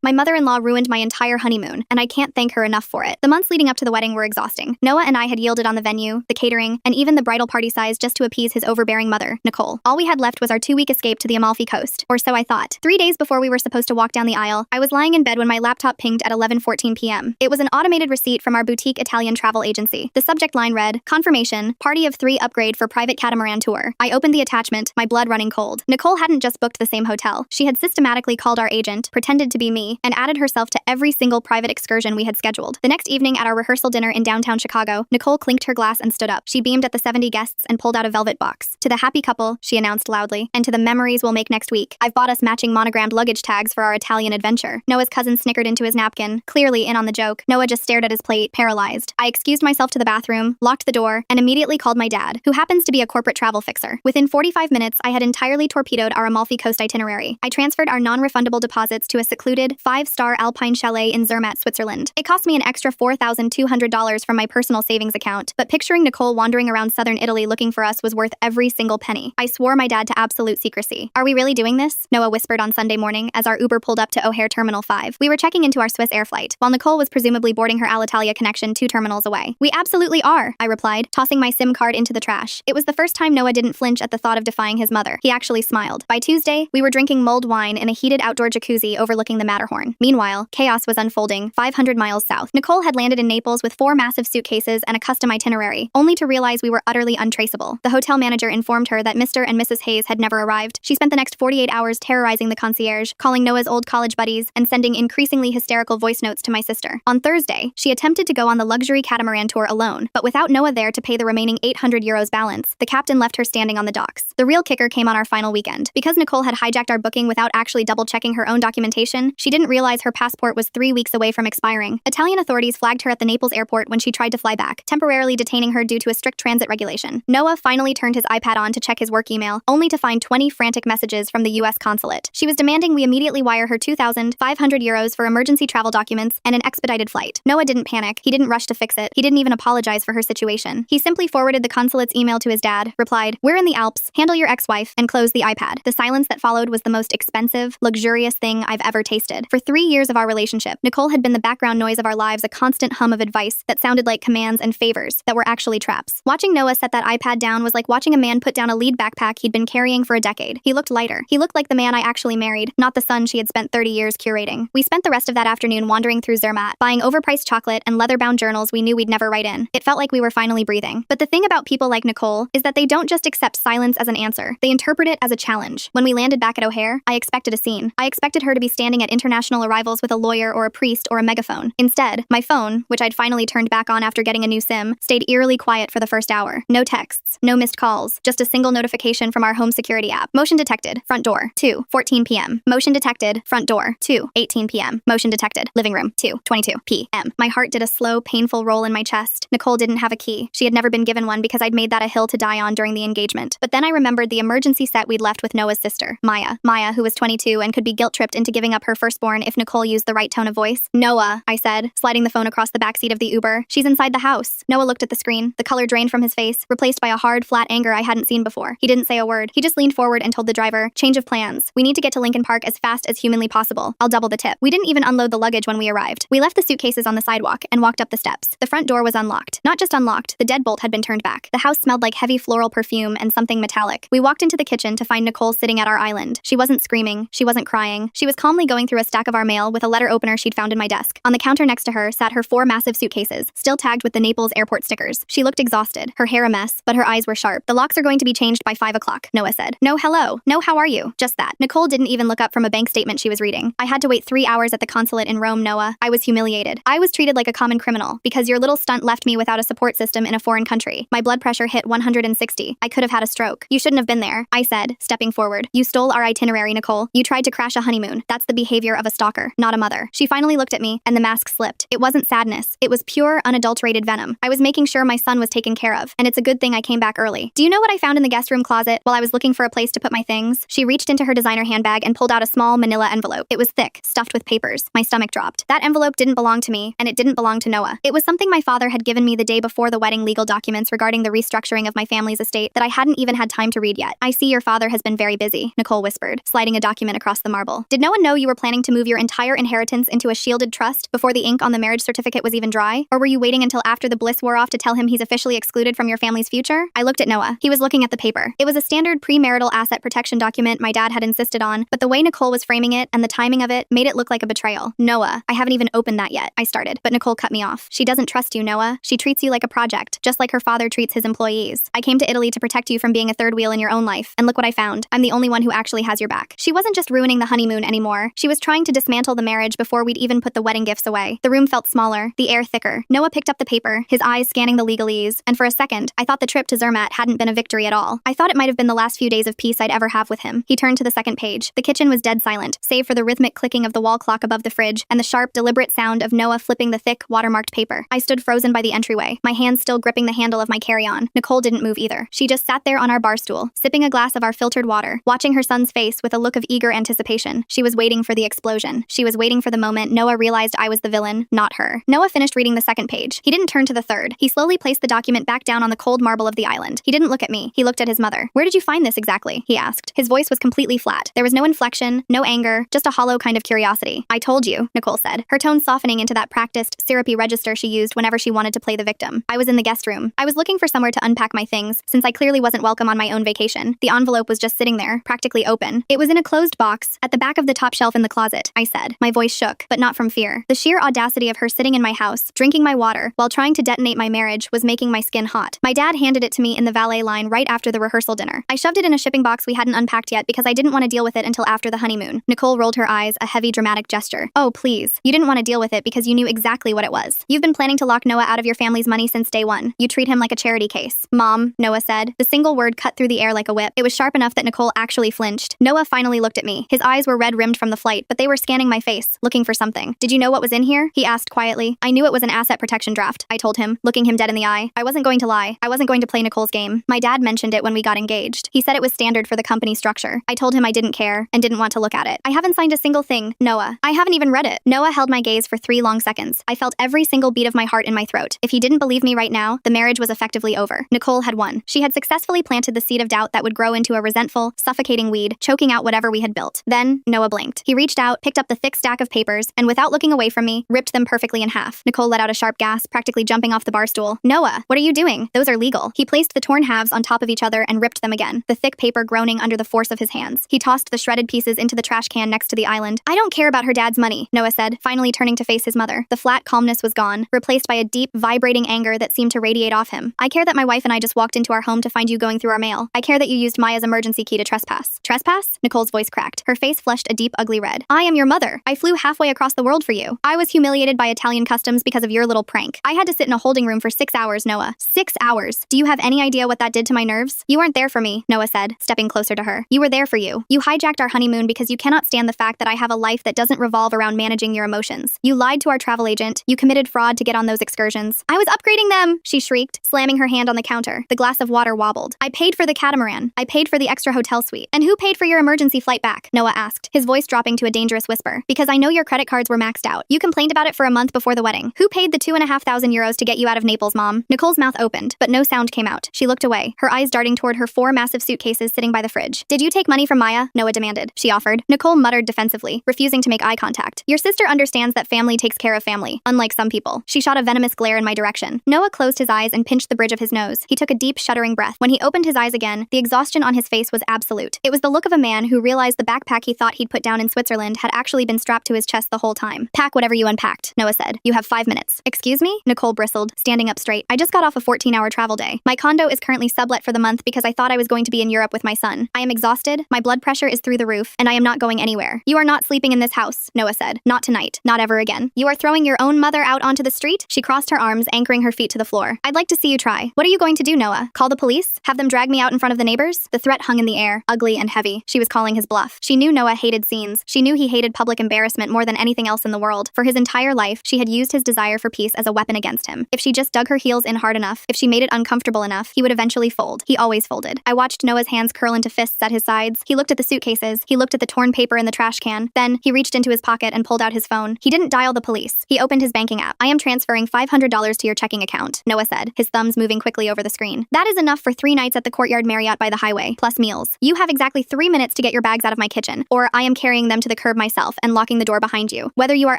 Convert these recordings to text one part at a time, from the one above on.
My mother-in-law ruined my entire honeymoon, and I can't thank her enough for it. The months leading up to the wedding were exhausting. Noah and I had yielded on the venue, the catering, and even the bridal party size just to appease his overbearing mother, Nicole. All we had left was our 2-week escape to the Amalfi Coast, or so I thought. 3 days before we were supposed to walk down the aisle, I was lying in bed when my laptop pinged at 11:14 p.m. It was an automated receipt from our boutique Italian travel agency. The subject line read, "Confirmation, party of 3 upgrade for private catamaran tour." I opened the attachment, my blood running cold. Nicole hadn't just booked the same hotel. She had systematically called our agent, pretended to be me, and added herself to every single private excursion we had scheduled. The next evening at our rehearsal dinner in downtown Chicago, Nicole clinked her glass and stood up. She beamed at the 70 guests and pulled out a velvet box. "To the happy couple," she announced loudly, "and to the memories we'll make next week. I've bought us matching monogrammed luggage tags for our Italian adventure." Noah's cousin snickered into his napkin, clearly in on the joke. Noah just stared at his plate, paralyzed. I excused myself to the bathroom, locked the door, and immediately called my dad, who happens to be a corporate travel fixer. Within 45 minutes, I had entirely torpedoed our Amalfi Coast itinerary. I transferred our non-refundable deposits to a secluded, 5-star alpine chalet in Zermatt, Switzerland. It cost me an extra $4,200 from my personal savings account, but picturing Nicole wandering around southern Italy looking for us was worth every single penny. I swore my dad to absolute secrecy. "Are we really doing this?" Noah whispered on Sunday morning as our Uber pulled up to O'Hare Terminal 5. We were checking into our Swiss air flight, while Nicole was presumably boarding her Alitalia connection 2 terminals away. "We absolutely are," I replied, tossing my SIM card into the trash. It was the first time Noah didn't flinch at the thought of defying his mother. He actually smiled. By Tuesday, we were drinking mulled wine in a heated outdoor jacuzzi overlooking the Matterhorn. Meanwhile, chaos was unfolding 500 miles south. Nicole had landed in Naples with 4 massive suitcases and a custom itinerary, only to realize we were utterly untraceable. The hotel manager informed her that Mr. and Mrs. Hayes had never arrived. She spent the next 48 hours terrorizing the concierge, calling Noah's old college buddies, and sending increasingly hysterical voice notes to my sister. On Thursday, she attempted to go on the luxury catamaran tour alone, but without Noah there to pay the remaining €800 balance, the captain left her standing on the docks. The real kicker came on our final weekend. Because Nicole had hijacked our booking without actually double-checking her own documentation, she didn't realize her passport was 3 weeks away from expiring. Italian authorities flagged her at the Naples airport when she tried to fly back, temporarily detaining her due to a strict transit regulation. Noah finally turned his iPad on to check his work email, only to find 20 frantic messages from the US consulate. She was demanding we immediately wire her €2,500 for emergency travel documents and an expedited flight. Noah didn't panic. He didn't rush to fix it. He didn't even apologize for her situation. He simply forwarded the consulate's email to his dad, replied, "We're in the Alps, handle your ex-wife," and closed the iPad. The silence that followed was the most expensive, luxurious thing I've ever tasted. For 3 years of our relationship, Nicole had been the background noise of our lives, a constant hum of advice that sounded like commands and favors that were actually traps. Watching Noah set that iPad down was like watching a man put down a lead backpack he'd been carrying for a decade. He looked lighter. He looked like the man I actually married, not the son she had spent 30 years curating. We spent the rest of that afternoon wandering through Zermatt, buying overpriced chocolate and leather-bound journals we knew we'd never write in. It felt like we were finally breathing. But the thing about people like Nicole is that they don't just accept silence as an answer. They interpret it as a challenge. When we landed back at O'Hare, I expected a scene. I expected her to be standing at international arrivals with a lawyer or a priest or a megaphone. Instead, my phone, which I'd finally turned back on after getting a new SIM, stayed eerily quiet for the first hour. No texts, no missed calls, just a single notification from our home security app. Motion detected, front door, 2:14 p.m. Motion detected, front door, 2:18 p.m. Motion detected, living room, 2:22 p.m. My heart did a slow, painful roll in my chest. Nicole didn't have a key. She had never been given one because I'd made that a hill to die on during the engagement. But then I remembered the emergency set we'd left with Noah's sister, Maya. Maya, who was 22 and could be guilt-tripped into giving up her firstborn if Nicole used the right tone of voice. "Noah," I said, sliding the phone across the backseat of the Uber. "She's inside the house." Noah looked at the screen. The color drained from his face, replaced by a hard, flat anger I hadn't seen before. He didn't say a word. He just leaned forward and told the driver, "Change of plans. We need to get to Lincoln Park as fast as humanly possible. I'll double the tip." We didn't even unload the luggage when we arrived. We left the suitcases on the sidewalk and walked up the steps. The front door was unlocked. Not just unlocked, the deadbolt had been turned back. The house smelled like heavy floral perfume and something metallic. We walked into the kitchen to find Nicole sitting at our island. She wasn't screaming. She wasn't crying. She was calmly going through a stack of our mail with a letter opener she'd found in my desk. On the counter next to her sat her 4 massive suitcases, still tagged with the Naples airport stickers. She looked exhausted, her hair a mess, but her eyes were sharp. "The locks are going to be changed by 5 o'clock, Noah said. "No, hello. No, how are you?" Just that. Nicole didn't even look up from a bank statement she was reading. "I had to wait 3 hours at the consulate in Rome, Noah. I was humiliated. I was treated like a common criminal because your little stunt left me without a support system in a foreign country. My blood pressure hit 160. I could have had a stroke. You shouldn't have been there," I said, stepping forward. "You stole our itinerary, Nicole. You tried to crash a honeymoon. That's the behavior of a stalker, not a mother." She finally looked at me, and the mask slipped. It wasn't sadness. It was pure, unadulterated venom. I was making sure my son was taken care of, and it's a good thing I came back early. "Do you know what I found in the guest room closet while I was looking for a place to put my things?" She reached into her designer handbag and pulled out a small manila envelope. It was thick, stuffed with papers. My stomach dropped. That envelope didn't belong to me, and it didn't belong to Noah. It was something my father had given me the day before the wedding, legal documents regarding the restructuring of my family's estate that I hadn't even had time to read yet. "I see your father has been very busy," Nicole whispered, sliding a document across the marble. "Did no one know you were planning to to move your entire inheritance into a shielded trust before the ink on the marriage certificate was even dry? Or were you waiting until after the bliss wore off to tell him he's officially excluded from your family's future? I looked at Noah. He was looking at the paper. It was a standard premarital asset protection document my dad had insisted on, but the way Nicole was framing it and the timing of it made it look like a betrayal. Noah, I haven't even opened that yet, I started, but Nicole cut me off. She doesn't trust you, Noah. She treats you like a project, just like her father treats his employees. I came to Italy to protect you from being a third wheel in your own life, and look what I found. I'm the only one who actually has your back. She wasn't just ruining the honeymoon anymore. She was trying to dismantle the marriage before we'd even put the wedding gifts away. The room felt smaller, the air thicker. Noah picked up the paper, his eyes scanning the legalese, and for a second, I thought the trip to Zermatt hadn't been a victory at all. I thought it might have been the last few days of peace I'd ever have with him. He turned to the second page. The kitchen was dead silent, save for the rhythmic clicking of the wall clock above the fridge and the sharp, deliberate sound of Noah flipping the thick, watermarked paper. I stood frozen by the entryway, my hands still gripping the handle of my carry-on. Nicole didn't move either. She just sat there on our bar stool, sipping a glass of our filtered water, watching her son's face with a look of eager anticipation. She was waiting for the explosion. She was waiting for the moment Noah realized I was the villain, not her. Noah finished reading the second page. He didn't turn to the third. He slowly placed the document back down on the cold marble of the island. He didn't look at me. He looked at his mother. "Where did you find this exactly?" he asked. His voice was completely flat. There was no inflection, no anger, just a hollow kind of curiosity. "I told you," Nicole said, her tone softening into that practiced, syrupy register she used whenever she wanted to play the victim. "I was in the guest room. I was looking for somewhere to unpack my things, since I clearly wasn't welcome on my own vacation. The envelope was just sitting there, practically open. It was in a closed box, at the back of the top shelf in the closet," I said. My voice shook, but not from fear. The sheer audacity of her sitting in my house, drinking my water, while trying to detonate my marriage was making my skin hot. My dad handed it to me in the valet line right after the rehearsal dinner. I shoved it in a shipping box we hadn't unpacked yet because I didn't want to deal with it until after the honeymoon. Nicole rolled her eyes, a heavy, dramatic gesture. "Oh, please. You didn't want to deal with it because you knew exactly what it was. You've been planning to lock Noah out of your family's money since day one. You treat him like a charity case." "Mom," Noah said. The single word cut through the air like a whip. It was sharp enough that Nicole actually flinched. Noah finally looked at me. His eyes were red-rimmed from the flight, but they were scanning my face, looking for something. "Did you know what was in here?" he asked quietly. "I knew it was an asset protection draft," I told him, looking him dead in the eye. I wasn't going to lie. I wasn't going to play Nicole's game. My dad mentioned it when we got engaged. He said it was standard for the company structure. I told him I didn't care and didn't want to look at it. "I haven't signed a single thing, Noah. I haven't even read it." Noah held my gaze for 3 long seconds. I felt every single beat of my heart in my throat. If he didn't believe me right now, the marriage was effectively over. Nicole had won. She had successfully planted the seed of doubt that would grow into a resentful, suffocating weed, choking out whatever we had built. Then, Noah blinked. He reached out, picked up the thick stack of papers, and without looking away from me, ripped them perfectly in half. Nicole let out a sharp gasp, practically jumping off the bar stool. "Noah, what are you doing? Those are legal." He placed the torn halves on top of each other and ripped them again, the thick paper groaning under the force of his hands. He tossed the shredded pieces into the trash can next to the island. "I don't care about her dad's money," Noah said, finally turning to face his mother. The flat calmness was gone, replaced by a deep, vibrating anger that seemed to radiate off him. "I care that my wife and I just walked into our home to find you going through our mail. I care that you used Maya's emergency key to trespass." "Trespass?" Nicole's voice cracked. Her face flushed a deep, ugly red. "I am your mother. I flew halfway across the world for you. I was humiliated by Italian customs because of your little prank. I had to sit in a holding room for 6 hours, Noah. 6 hours. Do you have any idea what that did to my nerves?" "You weren't there for me," Noah said, stepping closer to her. "You were there for you. You hijacked our honeymoon because you cannot stand the fact that I have a life that doesn't revolve around managing your emotions. You lied to our travel agent. You committed fraud to get on those excursions." "I was upgrading them," she shrieked, slamming her hand on the counter. The glass of water wobbled. "I paid for the catamaran. I paid for the extra hotel suite. And who paid for your emergency flight back?" Noah asked, his voice dropping to a dangerous whisper. "Because I know your credit cards were maxed out. You complained about it for a month before the wedding. Who paid the 2,500 euros to get you out of Naples, Mom?" Nicole's mouth opened, but no sound came out. She looked away, her eyes darting toward her 4 massive suitcases sitting by the fridge. "Did you take money from Maya?" Noah demanded. She offered. Nicole muttered defensively, refusing to make eye contact. "Your sister understands that family takes care of family, unlike some people." She shot a venomous glare in my direction. Noah closed his eyes and pinched the bridge of his nose. He took a deep, shuddering breath. When he opened his eyes again, the exhaustion on his face was absolute. It was the look of a man who realized the backpack he thought he'd put down in Switzerland had actually been strapped to his chest the whole time. "Pack whatever you unpacked," Noah said. "You have 5 minutes." "Excuse me?" Nicole bristled, standing up straight. "I just got off a 14-hour travel day. My condo is currently sublet for the month because I thought I was going to be in Europe with my son. I am exhausted, my blood pressure is through the roof, and I am not going anywhere." "You are not sleeping in this house," Noah said. "Not tonight. Not ever again. You are throwing your own mother out onto the street?" She crossed her arms, anchoring her feet to the floor. "I'd like to see you try. What are you going to do, Noah? Call the police? Have them drag me out in front of the neighbors?" The threat hung in the air, ugly and heavy. She was calling his bluff. She knew Noah hated scenes. She knew he hated public embarrassment more than anything else in the world. For his entire life, she had used his desire for peace as a weapon against him. If she just dug her heels in hard enough, if she made it uncomfortable enough, he would eventually fold. He always folded. I watched Noah's hands curl into fists at his sides. He looked at the suitcases. He looked at the torn paper in the trash can. Then, he reached into his pocket and pulled out his phone. He didn't dial the police. He opened his banking app. "I am transferring $500 to your checking account," Noah said, his thumbs moving quickly over the screen. "That is enough for 3 nights at the Courtyard Marriott by the highway, plus meals. You have exactly 3 minutes to get your bags out of my kitchen, or I am carrying them to the curb myself and locking the door behind you. Whether you are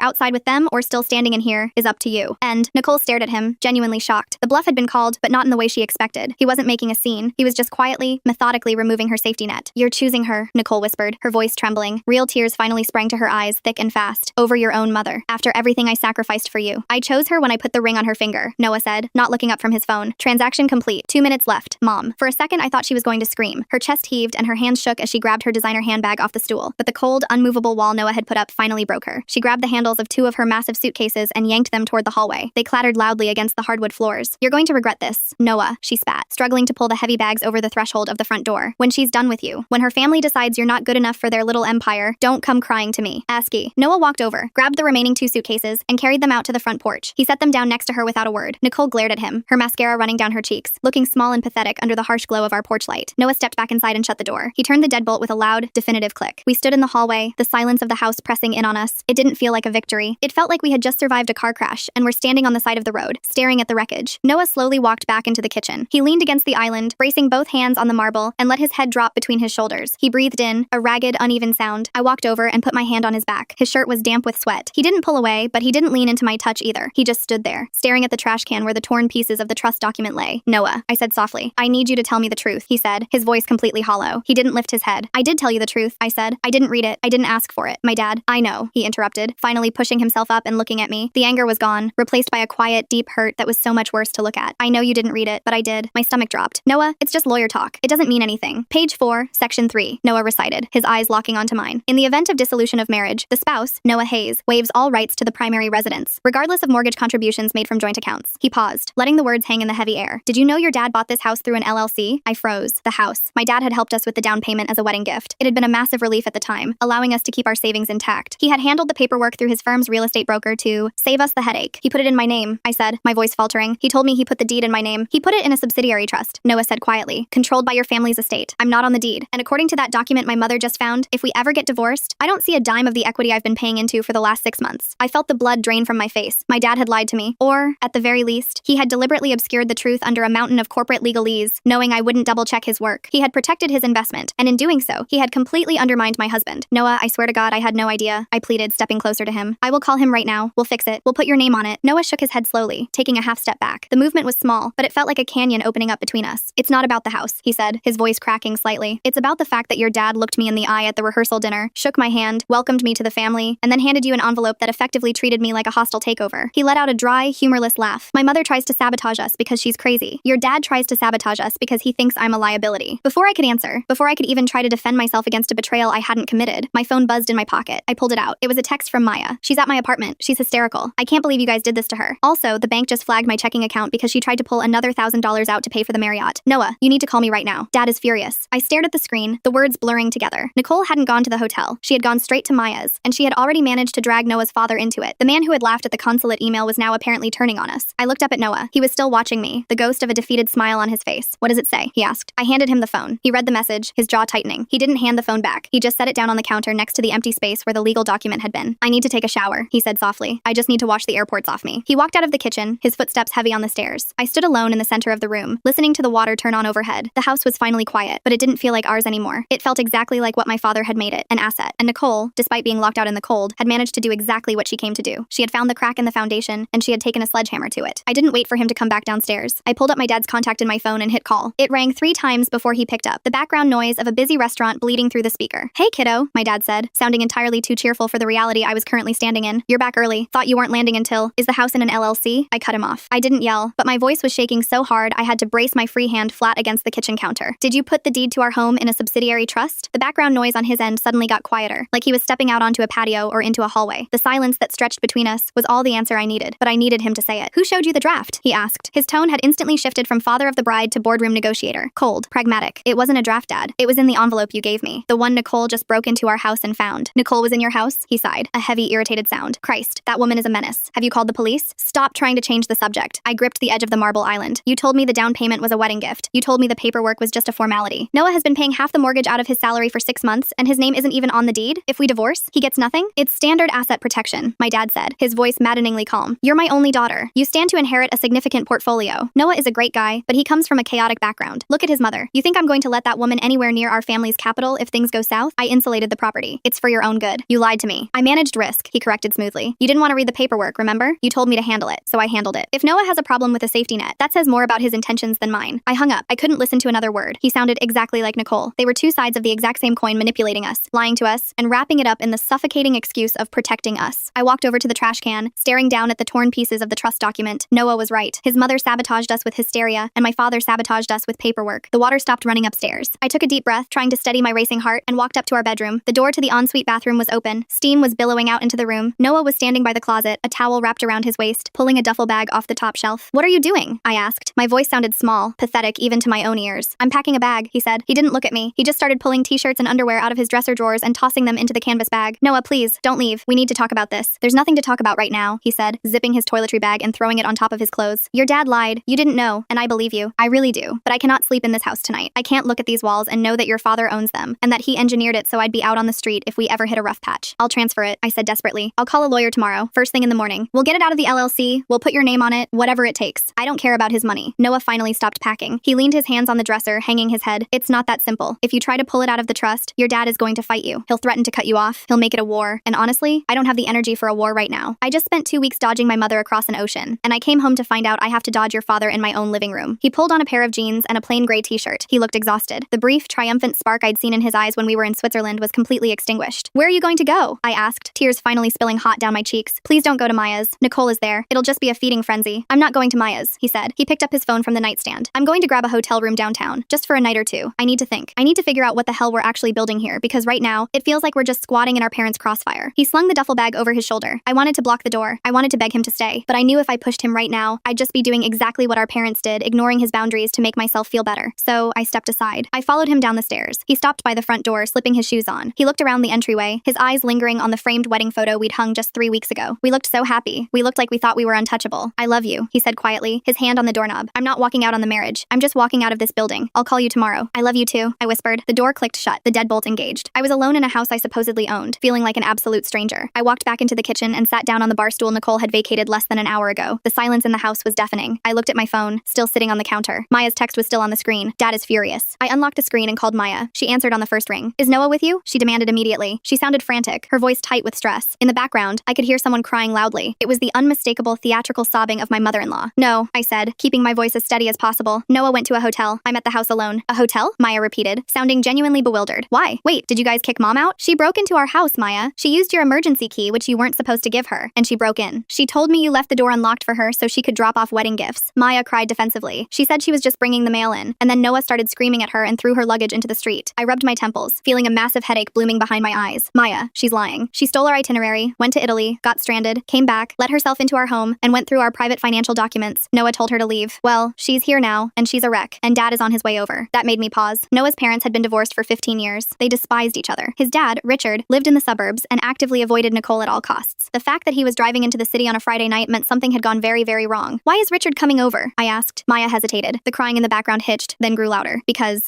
outside with them or still standing in here is up to you. And Nicole stared at him, genuinely shocked. The bluff had been called, but not in the way she expected. He wasn't making a scene. He was just quietly, methodically removing her safety net. You're choosing her, Nicole whispered, her voice trembling. Real tears finally sprang to her eyes, thick and fast. Over your own mother. After everything I sacrificed for you. I chose her when I put the ring on her finger, Noah said, not looking up from his phone. Transaction complete. 2 minutes left. Mom. For a second, I thought she was going to scream. Her chest heaved and her hands shook as she grabbed her designer handbag off the stool. But the cold, unmovable wall Noah had put up finally broke her. She grabbed the handles of 2 of her massive suitcases and yanked them toward the hallway. They clattered loudly against the hardwood floors. You're going to regret this, Noah, she spat, struggling to pull the heavy bags over the threshold of the front door. When she's done with you. When her family decides you're not good enough for their little empire, don't come crying to me. ASCII. Noah walked over, grabbed the remaining 2 suitcases, and carried them out to the front porch. He set them down next to her without a word. Nicole glared at him, her mascara running down her cheeks, looking small and pathetic under the harsh glow of our porch light. Noah stepped back inside and shut the door. He turned the deadbolt with a loud, definitive click. We stood in the hallway, the silence of the house pressing in on us. It didn't feel like a victory. It felt like we had just survived a car crash and were standing on the side of the road, staring at the wreckage. Noah slowly walked back into the kitchen. He leaned against the island, bracing both hands on the marble, and let his head drop between his shoulders. He breathed in, a ragged, uneven sound. I walked over and put my hand on his back. His shirt was damp with sweat. He didn't pull away, but he didn't lean into my touch either. He just stood there, staring at the trash can where the torn pieces of the trust document lay. Noah, I said softly. I need you to tell me the truth, he said, his voice completely hollow. He didn't lift his head. I did tell you the truth, I said. I didn't read it. I didn't ask for it. My dad. I know, he interrupted, finally pushing himself up and looking at me. The anger was gone, replaced by a quiet, deep hurt that was so much worse to look at. I know you didn't read it, but I did. My stomach dropped. Noah, it's just lawyer talk. It doesn't mean anything. Page 4, section 3, Noah recited, his eyes locking onto mine. In the event of dissolution of marriage, the spouse, Noah Hayes, waives all rights to the primary residence, regardless of mortgage contributions made from joint accounts. He paused, letting the words hang in the heavy air. Did you know your dad bought this house through an LLC? I froze. The house. My dad had helped us with the down payment as a wedding gift. It had been a massive relief at the time, allowing us to keep our savings intact. He had handled the paperwork through his firm's real estate broker to save us the headache. He put it in my name, I said, my voice faltering. He told me he put the deed in my name. He put it in a subsidiary trust, Noah said quietly, controlled by your family's estate. I'm not on the deed. And according to that document my mother just found, if we ever get divorced, I don't see a dime of the equity I've been paying into for the last 6 months. I felt the blood drain from my face. My dad had lied to me. Or, at the very least, he had deliberately obscured the truth under a mountain of corporate legalese, knowing I wouldn't double-check his work. He had protected his investment, and in doing so, he had completely undermined my husband. Noah, I swear to God I had no idea, I pleaded, stepping closer to him. I will call him right now. We'll fix it. We'll put your name on it. Noah shook his head slowly, taking a half step back. The movement was small, but it felt like a canyon opening up between us. It's not about the house, he said, his voice cracking slightly. It's about the fact that your dad looked me in the eye at the rehearsal dinner, shook my hand, welcomed me to the family, and then handed you an envelope that effectively treated me like a hostile takeover. He let out a dry, humorless laugh. My mother tries to sabotage us because she's crazy. Your dad tries to sabotage us because he thinks I'm a liability. Before I could answer, before I could even try to defend myself against a betrayal I hadn't committed, my phone buzzed in my pocket. I pulled it out. It was a text from Maya. She's at my apartment. She's hysterical. I can't believe you guys did this to her. Also, the bank just flagged my checking account because she tried to pull another $1,000 out to pay for the Marriott. Noah, you need to call me right now. Dad is furious. I stared at the screen, the words blurring together. Nicole hadn't gone to the hotel. She had gone straight to Maya's, and she had already managed to drag Noah's father into it. The man who had laughed at the consulate email was now apparently turning on us. I looked up at Noah. He was still watching me, the ghost of a defeated smile on his face. What does it say? He asked. I handed him the phone. He read the message, his jaw tightening. He didn't hand the phone back. He just set it down on the counter next to the empty space where the legal document had been. I need to take a shower, he said softly. I just need to wash the airports off me. He walked out of the kitchen, his footsteps heavy on the stairs. I stood alone in the center of the room, listening to the water turn on overhead. The house was finally quiet, but it didn't feel like ours anymore. It felt exactly like what my father had made it, an asset. And Nicole, despite being locked out in the cold, had managed to do exactly what she came to do. She had found the crack in the foundation, and she had taken a sledgehammer to it. I didn't wait for him to come back downstairs. I pulled up my dad's contact in my phone and hit call. It rang 3 times before he picked up, the background noise of a busy restaurant bleeding through the speaker. Hey kiddo, my dad said, sounding entirely too cheerful for the reality I was currently standing in. You're back early. Thought you weren't landing until, is the house in an LLC? I cut him off. I didn't yell, but my voice was shaking so hard I had to brace my free hand flat against the kitchen counter. Did you put the deed to our home in a subsidiary trust? The background noise on his end suddenly got quieter, like he was stepping out onto a patio or into a hallway. The silence that stretched between us was all the answer I needed, but I needed him to say it. Who showed you the draft? He asked. His tone had instantly shifted from father of the bride to boardroom negotiator. Cold, pragmatic. It wasn't a draft, Dad. It was in the envelope you gave me. The one Nicole just broke into our house and found. Nicole was in your house? He sighed, a heavy, irritated sound. Christ, that woman is a menace. Have you called the police? Stop trying to change the subject. I gripped the edge of the marble island. You told me the down payment was a wedding gift. You told me the paperwork was just a formality. Noah has been paying half the mortgage out of his salary for 6 months, and his name isn't even on the deed. If we divorce, he gets nothing? It's standard asset protection, my dad said, his voice maddeningly calm. You're my only daughter. You stand to inherit a significant portfolio. Noah is a great guy, but he comes from a chaotic background. Look at his mother. You think I'm going to let that woman anywhere near our family's capital if things go south? I insulated the property. It's for your your own good. You lied to me. I managed risk, he corrected smoothly. You didn't want to read the paperwork, remember? You told me to handle it, so I handled it. If Noah has a problem with a safety net, that says more about his intentions than mine. I hung up. I couldn't listen to another word. He sounded exactly like Nicole. They were two sides of the exact same coin, manipulating us, lying to us, and wrapping it up in the suffocating excuse of protecting us. I walked over to the trash can, staring down at the torn pieces of the trust document. Noah was right. His mother sabotaged us with hysteria, and my father sabotaged us with paperwork. The water stopped running upstairs. I took a deep breath, trying to steady my racing heart, and walked up to our bedroom. The door to the ensuite bathroom was open. Steam was billowing out into the room. Noah was standing by the closet, a towel wrapped around his waist, pulling a duffel bag off the top shelf. What are you doing? I asked. My voice sounded small, pathetic even to my own ears. I'm packing a bag, he said. He didn't look at me. He just started pulling t-shirts and underwear out of his dresser drawers and tossing them into the canvas bag. Noah, please, don't leave. We need to talk about this. There's nothing to talk about right now, he said, zipping his toiletry bag and throwing it on top of his clothes. Your dad lied. You didn't know, and I believe you. I really do. But I cannot sleep in this house tonight. I can't look at these walls and know that your father owns them, and that he engineered it so I'd be out on the street if we ever hit a rough patch. I'll transfer it, I said desperately. I'll call a lawyer tomorrow, first thing in the morning. We'll get it out of the LLC, we'll put your name on it, whatever it takes. I don't care about his money. Noah finally stopped packing. He leaned his hands on the dresser, hanging his head. It's not that simple. If you try to pull it out of the trust, your dad is going to fight you. He'll threaten to cut you off. He'll make it a war. And honestly, I don't have the energy for a war right now. I just spent 2 weeks dodging my mother across an ocean, and I came home to find out I have to dodge your father in my own living room. He pulled on a pair of jeans and a plain gray t-shirt. He looked exhausted. The brief, triumphant spark I'd seen in his eyes when we were in Switzerland was completely extinguished. Where are you going to go? I asked, tears finally spilling hot down my cheeks. Please don't go to Maya's. Nicole is there. It'll just be a feeding frenzy. I'm not going to Maya's, he said. He picked up his phone from the nightstand. I'm going to grab a hotel room downtown, just for a night or two. I need to think. I need to figure out what the hell we're actually building here, because right now, it feels like we're just squatting in our parents' crossfire. He slung the duffel bag over his shoulder. I wanted to block the door. I wanted to beg him to stay, but I knew if I pushed him right now, I'd just be doing exactly what our parents did, ignoring his boundaries to make myself feel better. So I stepped aside. I followed him down the stairs. He stopped by the front door, slipping his shoes on. He looked around the entryway, his eyes lingering on the framed wedding photo we'd hung just 3 weeks ago. We looked so happy. We looked like we thought we were untouchable. I love you, he said quietly, his hand on the doorknob. I'm not walking out on the marriage. I'm just walking out of this building. I'll call you tomorrow. I love you too, I whispered. The door clicked shut, the deadbolt engaged. I was alone in a house I supposedly owned, feeling like an absolute stranger. I walked back into the kitchen and sat down on the bar stool Nicole had vacated less than an hour ago. The silence in the house was deafening. I looked at my phone, still sitting on the counter. Maya's text was still on the screen. Dad is furious. I unlocked the screen and called Maya. She answered on the first ring. Is Noah with you? She demanded immediately. She sounded frantic, her voice tight with stress. In the background, I could hear someone crying loudly. It was the unmistakable theatrical sobbing of my mother-in-law. No, I said, keeping my voice as steady as possible. Noah went to a hotel. I'm at the house alone. A hotel? Maya repeated, sounding genuinely bewildered. Why? Wait, did you guys kick mom out? She broke into our house, Maya. She used your emergency key, which you weren't supposed to give her, and she broke in. She told me you left the door unlocked for her so she could drop off wedding gifts. Maya cried defensively. She said she was just bringing the mail in, and then Noah started screaming at her and threw her luggage into the street. I rubbed my temples, feeling a massive headache blooming behind my eyes. Maya, she's lying. She stole our itinerary, went to Italy, got stranded, came back, let herself into our home, and went through our private financial documents. Noah told her to leave. Well, she's here now, and she's a wreck, and Dad is on his way over. That made me pause. Noah's parents had been divorced for 15 years. They despised each other. His dad, Richard, lived in the suburbs and actively avoided Nicole at all costs. The fact that he was driving into the city on a Friday night meant something had gone very, very wrong. Why is Richard coming over? I asked. Maya hesitated. The crying in the background hitched, then grew louder. Because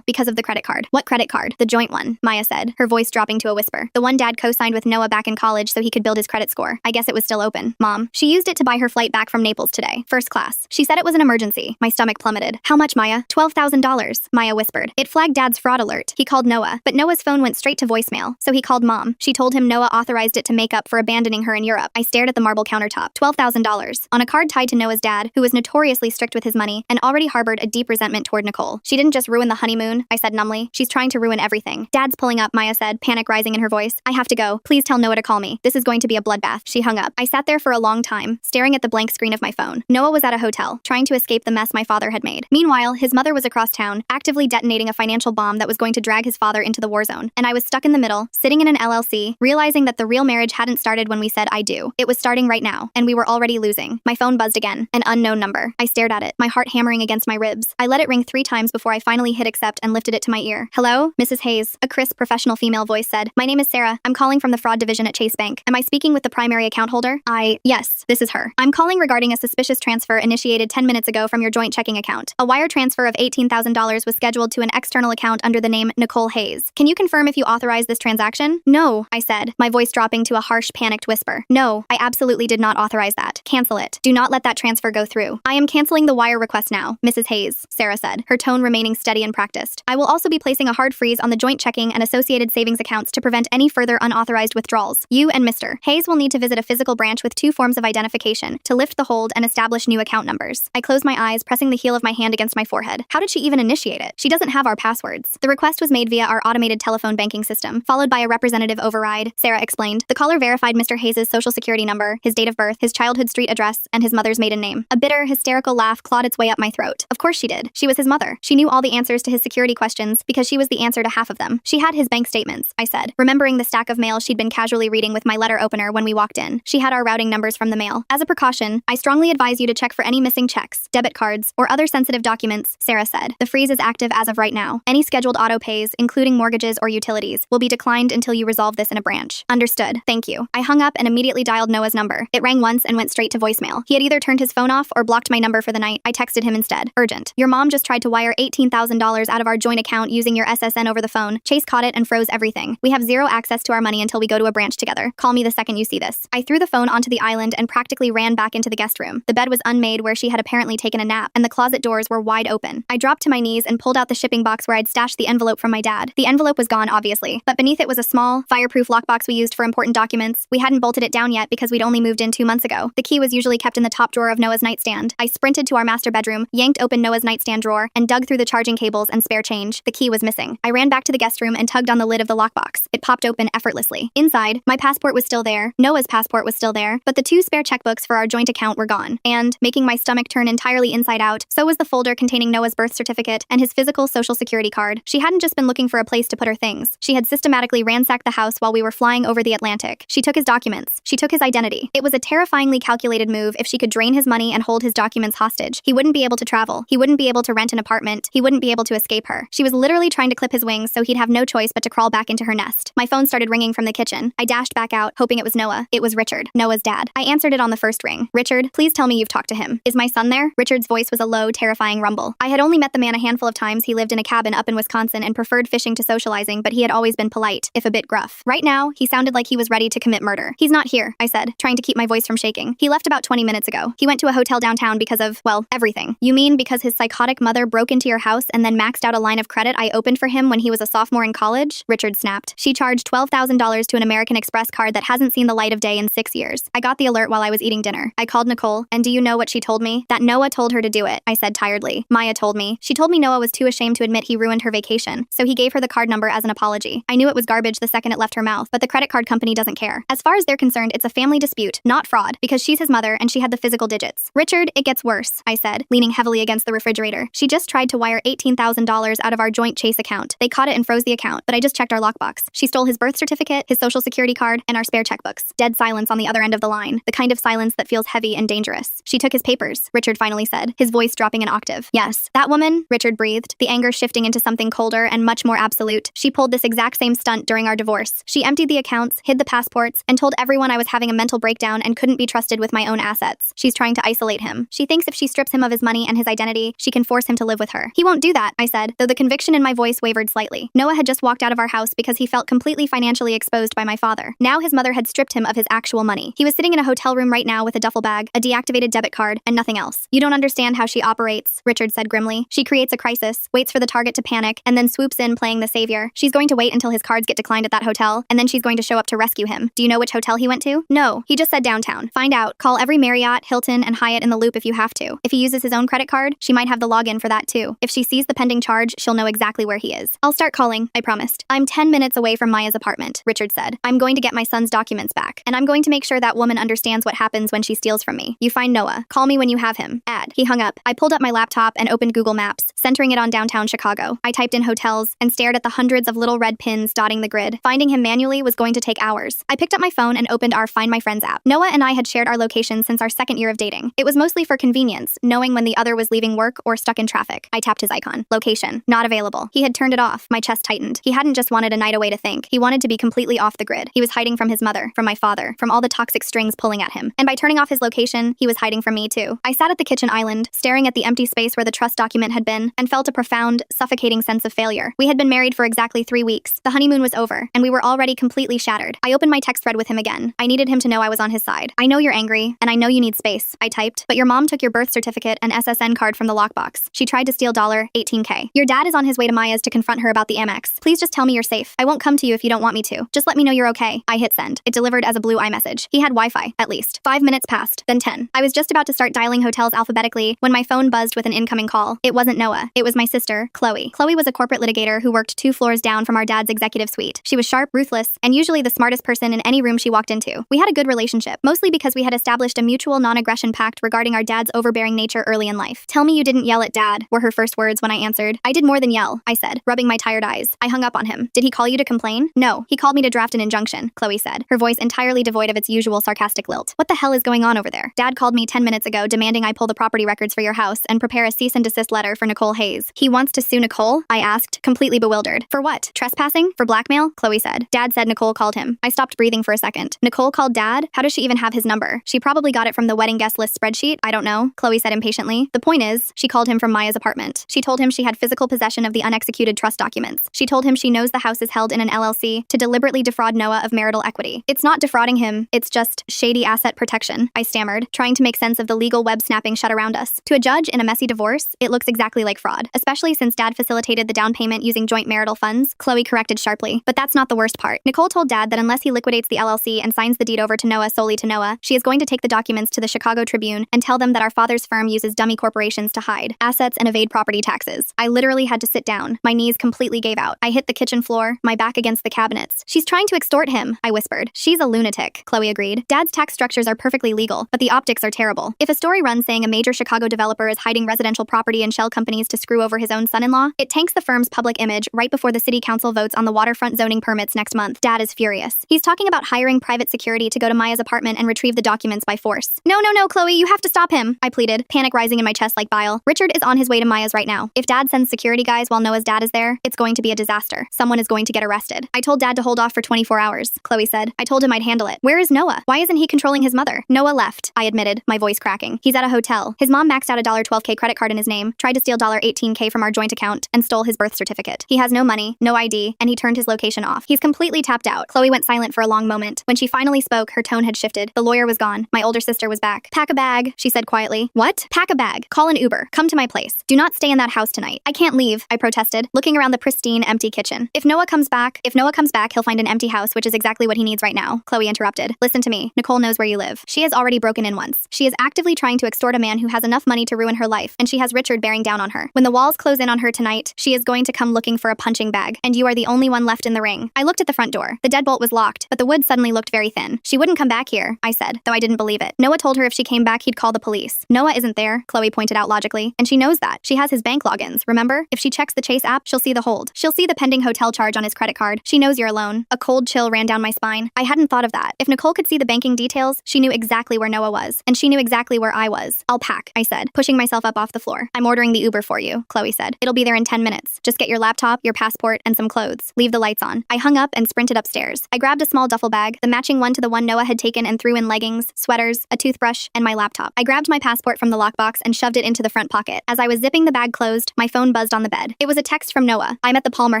of the credit card. What credit card? The joint one, Maya said, her voice dropping to a whisper. The one Dad co-signed with Noah back in college so he could build his credit score. I guess it was still open. Mom, she used it to buy her flight back from Naples today. First class. She said it was an emergency. My stomach plummeted. How much, Maya? $12,000, Maya whispered. It flagged Dad's fraud alert. He called Noah, but Noah's phone went straight to voicemail, so he called Mom. She told him Noah authorized it to make up for abandoning her in Europe. I stared at the marble countertop. $12,000 on a card tied to Noah's dad, who was notoriously strict with his money and already harbored a deep resentment toward Nicole. She didn't just ruin the honeymoon, I said numbly. She's trying to ruin everything. Dad's pulling up, Maya said, panic rising in her voice. I have to go. Please tell Noah to call me. This is going to be a bloodbath. She hung up. I sat there for a long time, staring at the blank screen of my phone. Noah was at a hotel, trying to escape the mess my father had made. Meanwhile, his mother was across town, actively detonating a financial bomb that was going to drag his father into the war zone. And I was stuck in the middle, sitting in an LLC, realizing that the real marriage hadn't started when we said I do. It was starting right now, and we were already losing. My phone buzzed again. An unknown number. I stared at it, my heart hammering against my ribs. I let it ring 3 times before I finally hit accept and lifted it to my ear. Hello, Mrs. Hayes, a crisp, professional female voice said. My name is Sarah. I'm calling from the fraud division at Chase Bank. Am I speaking with the primary account holder? Yes, this is her. I'm calling regarding a suspicious transfer initiated 10 minutes ago from your joint checking account. A wire transfer of $18,000 was scheduled to an external account under the name Nicole Hayes. Can you confirm if you authorized this transaction? No, I said, my voice dropping to a harsh, panicked whisper. No, I absolutely did not authorize that. Cancel it. Do not let that transfer go through. I am canceling the wire request now, Mrs. Hayes, Sarah said, her tone remaining steady and practiced. I will also be placing a hard freeze on the joint checking and associated savings accounts to prevent any further unauthorized withdrawals. You and Mr. Hayes will need to visit a physical branch with 2 forms of identification to lift the hold and establish new account numbers. I closed my eyes, pressing the heel of my hand against my forehead. How did she even initiate it? She doesn't have our passwords. The request was made via our automated telephone banking system, followed by a representative override, Sarah explained. The caller verified Mr. Hayes' social security number, his date of birth, his childhood street address, and his mother's maiden name. A bitter, hysterical laugh clawed its way up my throat. Of course she did. She was his mother. She knew all the answers to his security questions because she was the answer to half of them. She had his bank statements, I said, remembering the stack of mail she'd been casually reading with my letter opener when we walked in. She had our routing numbers from the mail. As a precaution, I strongly advise you to check for any missing checks, debit cards, or other sensitive documents, Sarah said. The freeze is active as of right now. Any scheduled auto pays, including mortgages or utilities, will be declined until you resolve this in a branch. Understood. Thank you. I hung up and immediately dialed Noah's number. It rang once and went straight to voicemail. He had either turned his phone off or blocked my number for the night. I texted him instead. Urgent. Your mom just tried to wire $18,000 out of our joint account using your SSN over the phone. Chase caught it and froze everything. We have zero access to our money until we go to a branch together. Call me the second you see this. I threw the phone onto the island and practically ran back into the guest room. The bed was unmade where she had apparently taken a nap, and the closet doors were wide open. I dropped to my knees and pulled out the shipping box where I'd stashed the envelope from my dad. The envelope was gone, obviously, but beneath it was a small, fireproof lockbox we used for important documents. We hadn't bolted it down yet because we'd only moved in 2 months ago. The key was usually kept in the top drawer of Noah's nightstand. I sprinted to our master bedroom, yanked open Noah's nightstand drawer, and dug through the charging cables and spare change. The key was missing. I ran back to the guest room and tugged on the lid of the lockbox. It popped open effortlessly. Inside, my passport was still there, Noah's passport was still there, but the 2 spare checkbooks for our joint account were gone. And, making my stomach turn entirely inside out, so was the folder containing Noah's birth certificate and his physical social security card. She hadn't just been looking for a place to put her things. She had systematically ransacked the house while we were flying over the Atlantic. She took his documents. She took his identity. It was a terrifyingly calculated move. If she could drain his money and hold his documents hostage, he wouldn't be able to travel. He wouldn't be able to rent an apartment. He wouldn't be able to escape her. She was literally trying to clip his wings so he'd have no choice but to crawl back into her nest. My phone started ringing from the kitchen. I dashed back out, hoping it was Noah. It was Richard, Noah's dad. I answered it on the first ring. Richard, please tell me you've talked to him. Is my son there? Richard's voice was a low, terrifying rumble. I had only met the man a handful of times. He lived in a cabin up in Wisconsin and preferred fishing to socializing, but he had always been polite, if a bit gruff. Right now, he sounded like he was ready to commit murder. He's not here, I said, trying to keep my voice from shaking. He left about 20 minutes ago. He went to a hotel downtown because of, well, everything. You mean because his psychotic mother broke into your house and then maxed out a line of credit I opened for him when he was a sophomore in college? Richard snapped. She charged $12,000 to an American Express card that hasn't seen the light of day in 6 years. I got the alert while I was eating dinner. I called Nicole, and do you know what she told me? That Noah told her to do it, I said tiredly. Maya told me. She told me Noah was too ashamed to admit he ruined her vacation, so he gave her the card number as an apology. I knew it was garbage the second it left her mouth, but the credit card company doesn't care. As far as they're concerned, it's a family dispute, not fraud, because she's his mother and she had the physical digits. Richard, it gets worse, I said, leaning heavily against the refrigerator. She just tried to wire $18,000 out of our joint Chase account. They caught it and froze the account, but I just checked our lockbox. She stole his birth certificate, his social security card, and our spare checkbooks. Dead silence on the other end of the line, the kind of silence that feels heavy and dangerous. She took his papers, Richard finally said, his voice dropping an octave. Yes, that woman, Richard breathed, the anger shifting into something colder and much more absolute. She pulled this exact same stunt during our divorce. She emptied the accounts, hid the passports, and told everyone I was having a mental breakdown and couldn't be trusted with my own assets. She's trying to isolate him. She thinks if she strips him of his money and his identity, she can force him to live with her. He won't do that, I said, though the conviction in my voice wavered slightly. Noah had just walked out of our house because he felt completely financially exposed by my father. Now his mother had stripped him of his actual money. He was sitting in a hotel room right now with a duffel bag, a deactivated debit card, and nothing else. You don't understand how she operates, Richard said grimly. She creates a crisis, waits for the target to panic, and then swoops in playing the savior. She's going to wait until his cards get declined at that hotel, and then she's going to show up to rescue him. Do you know which hotel he went to? No, he just said downtown. Find out. Call every Marriott, Hilton, and Hyatt in the loop if you have to. If he uses his own credit card, she might have the login for that too. If she sees the pending charge, she'll know exactly where he is. I'll start calling, I promised. I'm 10 minutes away from Maya's apartment, Richard said. I'm going to get my son's documents back, and I'm going to make sure that woman understands what happens when she steals from me. You find Noah. Call me when you have him. Add. He hung up. I pulled up my laptop and opened Google Maps, centering it on downtown Chicago. I typed in hotels and stared at the hundreds of little red pins dotting the grid. Finding him manually was going to take hours. I picked up my phone and opened our Find My Friends app. Noah and I had shared our location since our second year of dating. It was mostly for convenience, knowing when the other was leaving work or stuck in traffic. I tapped his icon. Location. Not available. He had turned it off. My chest tightened. He hadn't just wanted a night away to think. He wanted to be completely off the grid. He was hiding from his mother, from my father, from all the toxic strings pulling at him. And by turning off his location, he was hiding from me too. I sat at the kitchen island, staring at the empty space where the trust document had been, and felt a profound, suffocating sense of failure. We had been married for exactly 3 weeks. The honeymoon was over, and we were already completely shattered. I opened my text thread with him again. I needed him to know I was on his side. I know you're angry, and I know you need space, I typed, but your mom took your birth certificate and SSN card from the lockbox. She tried to steal $18K. Your dad is on his way to Maya's to confront her about the Amex. Please just tell me you're safe. I won't come to you if you don't want me to. Just let me know you're okay. I hit send. It delivered as a blue iMessage. He had Wi-Fi, at least. 5 minutes passed, then 10. I was just about to start dialing hotels alphabetically when my phone buzzed with an incoming call. It wasn't Noah. It was my sister, Chloe. Chloe was a corporate litigator who worked 2 floors down from our dad's executive suite. She was sharp, ruthless, and usually the smartest person in any room she walked into. We had a good relationship, mostly because we had established a mutual non-aggression pact regarding our dad's overbearing nature early in life. Tell me you didn't yell at Dad, were her first words when I answered. I did more than yell, I said, rubbing my tired eyes. I hung up on him. Did he call you to complain? No, he called me to draft an injunction, Chloe said, her voice entirely devoid of its usual sarcastic lilt. What the hell is going on over there? Dad called me 10 minutes ago demanding I pull the property records for your house and prepare a cease and desist letter for Nicole Hayes. He wants to sue Nicole? I asked, completely bewildered. For what? Trespassing? For blackmail? Chloe said. Dad said Nicole called him. I stopped breathing for a second. Nicole called Dad? How does she even have his number? She probably got it from the wedding guest list spreadsheet. I don't know, Chloe said impatiently. The point is, she called him from Maya's apartment. She told him she had physical possession of the unexecuted trust documents. She told him she knows the house is held in an LLC to deliberately defraud Noah of marital equity. It's not defrauding him, it's just shady asset protection, I stammered, trying to make sense of the legal web snapping shut around us. To a judge in a messy divorce, it looks exactly like fraud, especially since Dad facilitated the down payment using joint marital funds, Chloe corrected sharply. But that's not the worst part. Nicole told Dad that unless he liquidates the LLC and signs the deed over to Noah solely to Noah, she is going to take the documents to the Chicago Tribune and tell them that our father's firm uses dummy corporations to hide assets and evade property taxes. I literally had to sit down. My knees completely gave out. I hit the kitchen floor, my back against the cabinets. She's trying to extort him, I whispered. She's a lunatic, Chloe agreed. Dad's tax structures are perfectly legal, but the optics are terrible. If a story runs saying a major Chicago developer is hiding residential property in shell companies to screw over his own son-in-law, it tanks the firm's public image right before the city council votes on the waterfront zoning permits next month. Dad is furious. He's talking about hiring private security to go to Maya's apartment and retrieve the documents by force. No, Chloe, you have to stop him, I pleaded, panic rising in my chest like bile. Richard is on his way to Maya's right now. If Dad sends security guys while Noah's dad is there, it's going to be a disaster. Someone is going to get arrested. I told Dad to hold off for 24 hours, Chloe said. I told him I'd handle it. Where is Noah? Why isn't he controlling his mother? Noah left, I admitted, my voice cracking. He's at a hotel. His mom maxed out a $12K credit card in his name, tried to steal $18K from our joint account, and stole his birth certificate. He has no money, no ID, and he turned his location off. He's completely tapped out. Chloe went silent for a long moment. When she finally spoke, her tone had shifted. The lawyer was gone. My older sister was back. Pack a bag, she said quietly. What? Pack a bag. Call an Uber. Come to my place. Do not stay in that house tonight. I can't leave, I protested, looking around the pristine, empty kitchen. If Noah comes back, he'll find an empty house, which is exactly what he needs right now. Chloe interrupted. Listen to me. Nicole knows where you live. She has already broken in once. She is actively trying to extort a man who has enough money to ruin her life, and she has Richard bearing down on her. When the walls close in on her tonight, she is going to come looking for a punching bag, and you are the only one left in the ring. I looked at the front door. The deadbolt was locked, but the wood suddenly looked very thin. She wouldn't come back here, I said, though I didn't believe it. Noah told her if she came back, he'd call the police. Noah isn't there, Chloe pointed out logically, and she knows that. She has his bank logins, remember? If she checks the Chase app, she'll see the hold. She'll see the pending hotel charge on his credit card. She knows you're alone. A cold chill ran down my spine. I hadn't thought of that. If Nicole could see the banking details, she knew exactly where Noah was, and she knew exactly where I was. I'll pack, I said, pushing myself up off the floor. I'm ordering the Uber for you, Chloe said. It'll be there in 10 minutes. Just get your laptop, your passport, and some clothes. Leave the lights on. I hung up and sprinted upstairs. I grabbed a small duffel bag, the matching one to the one Noah had taken, and threw in leggings, sweaters, a toothbrush, and my laptop. I grabbed my passport from the lockbox and shoved it into the front pocket. As I was zipping the bag closed, my phone buzzed on the bed. It was a text from Noah. I'm at the Palmer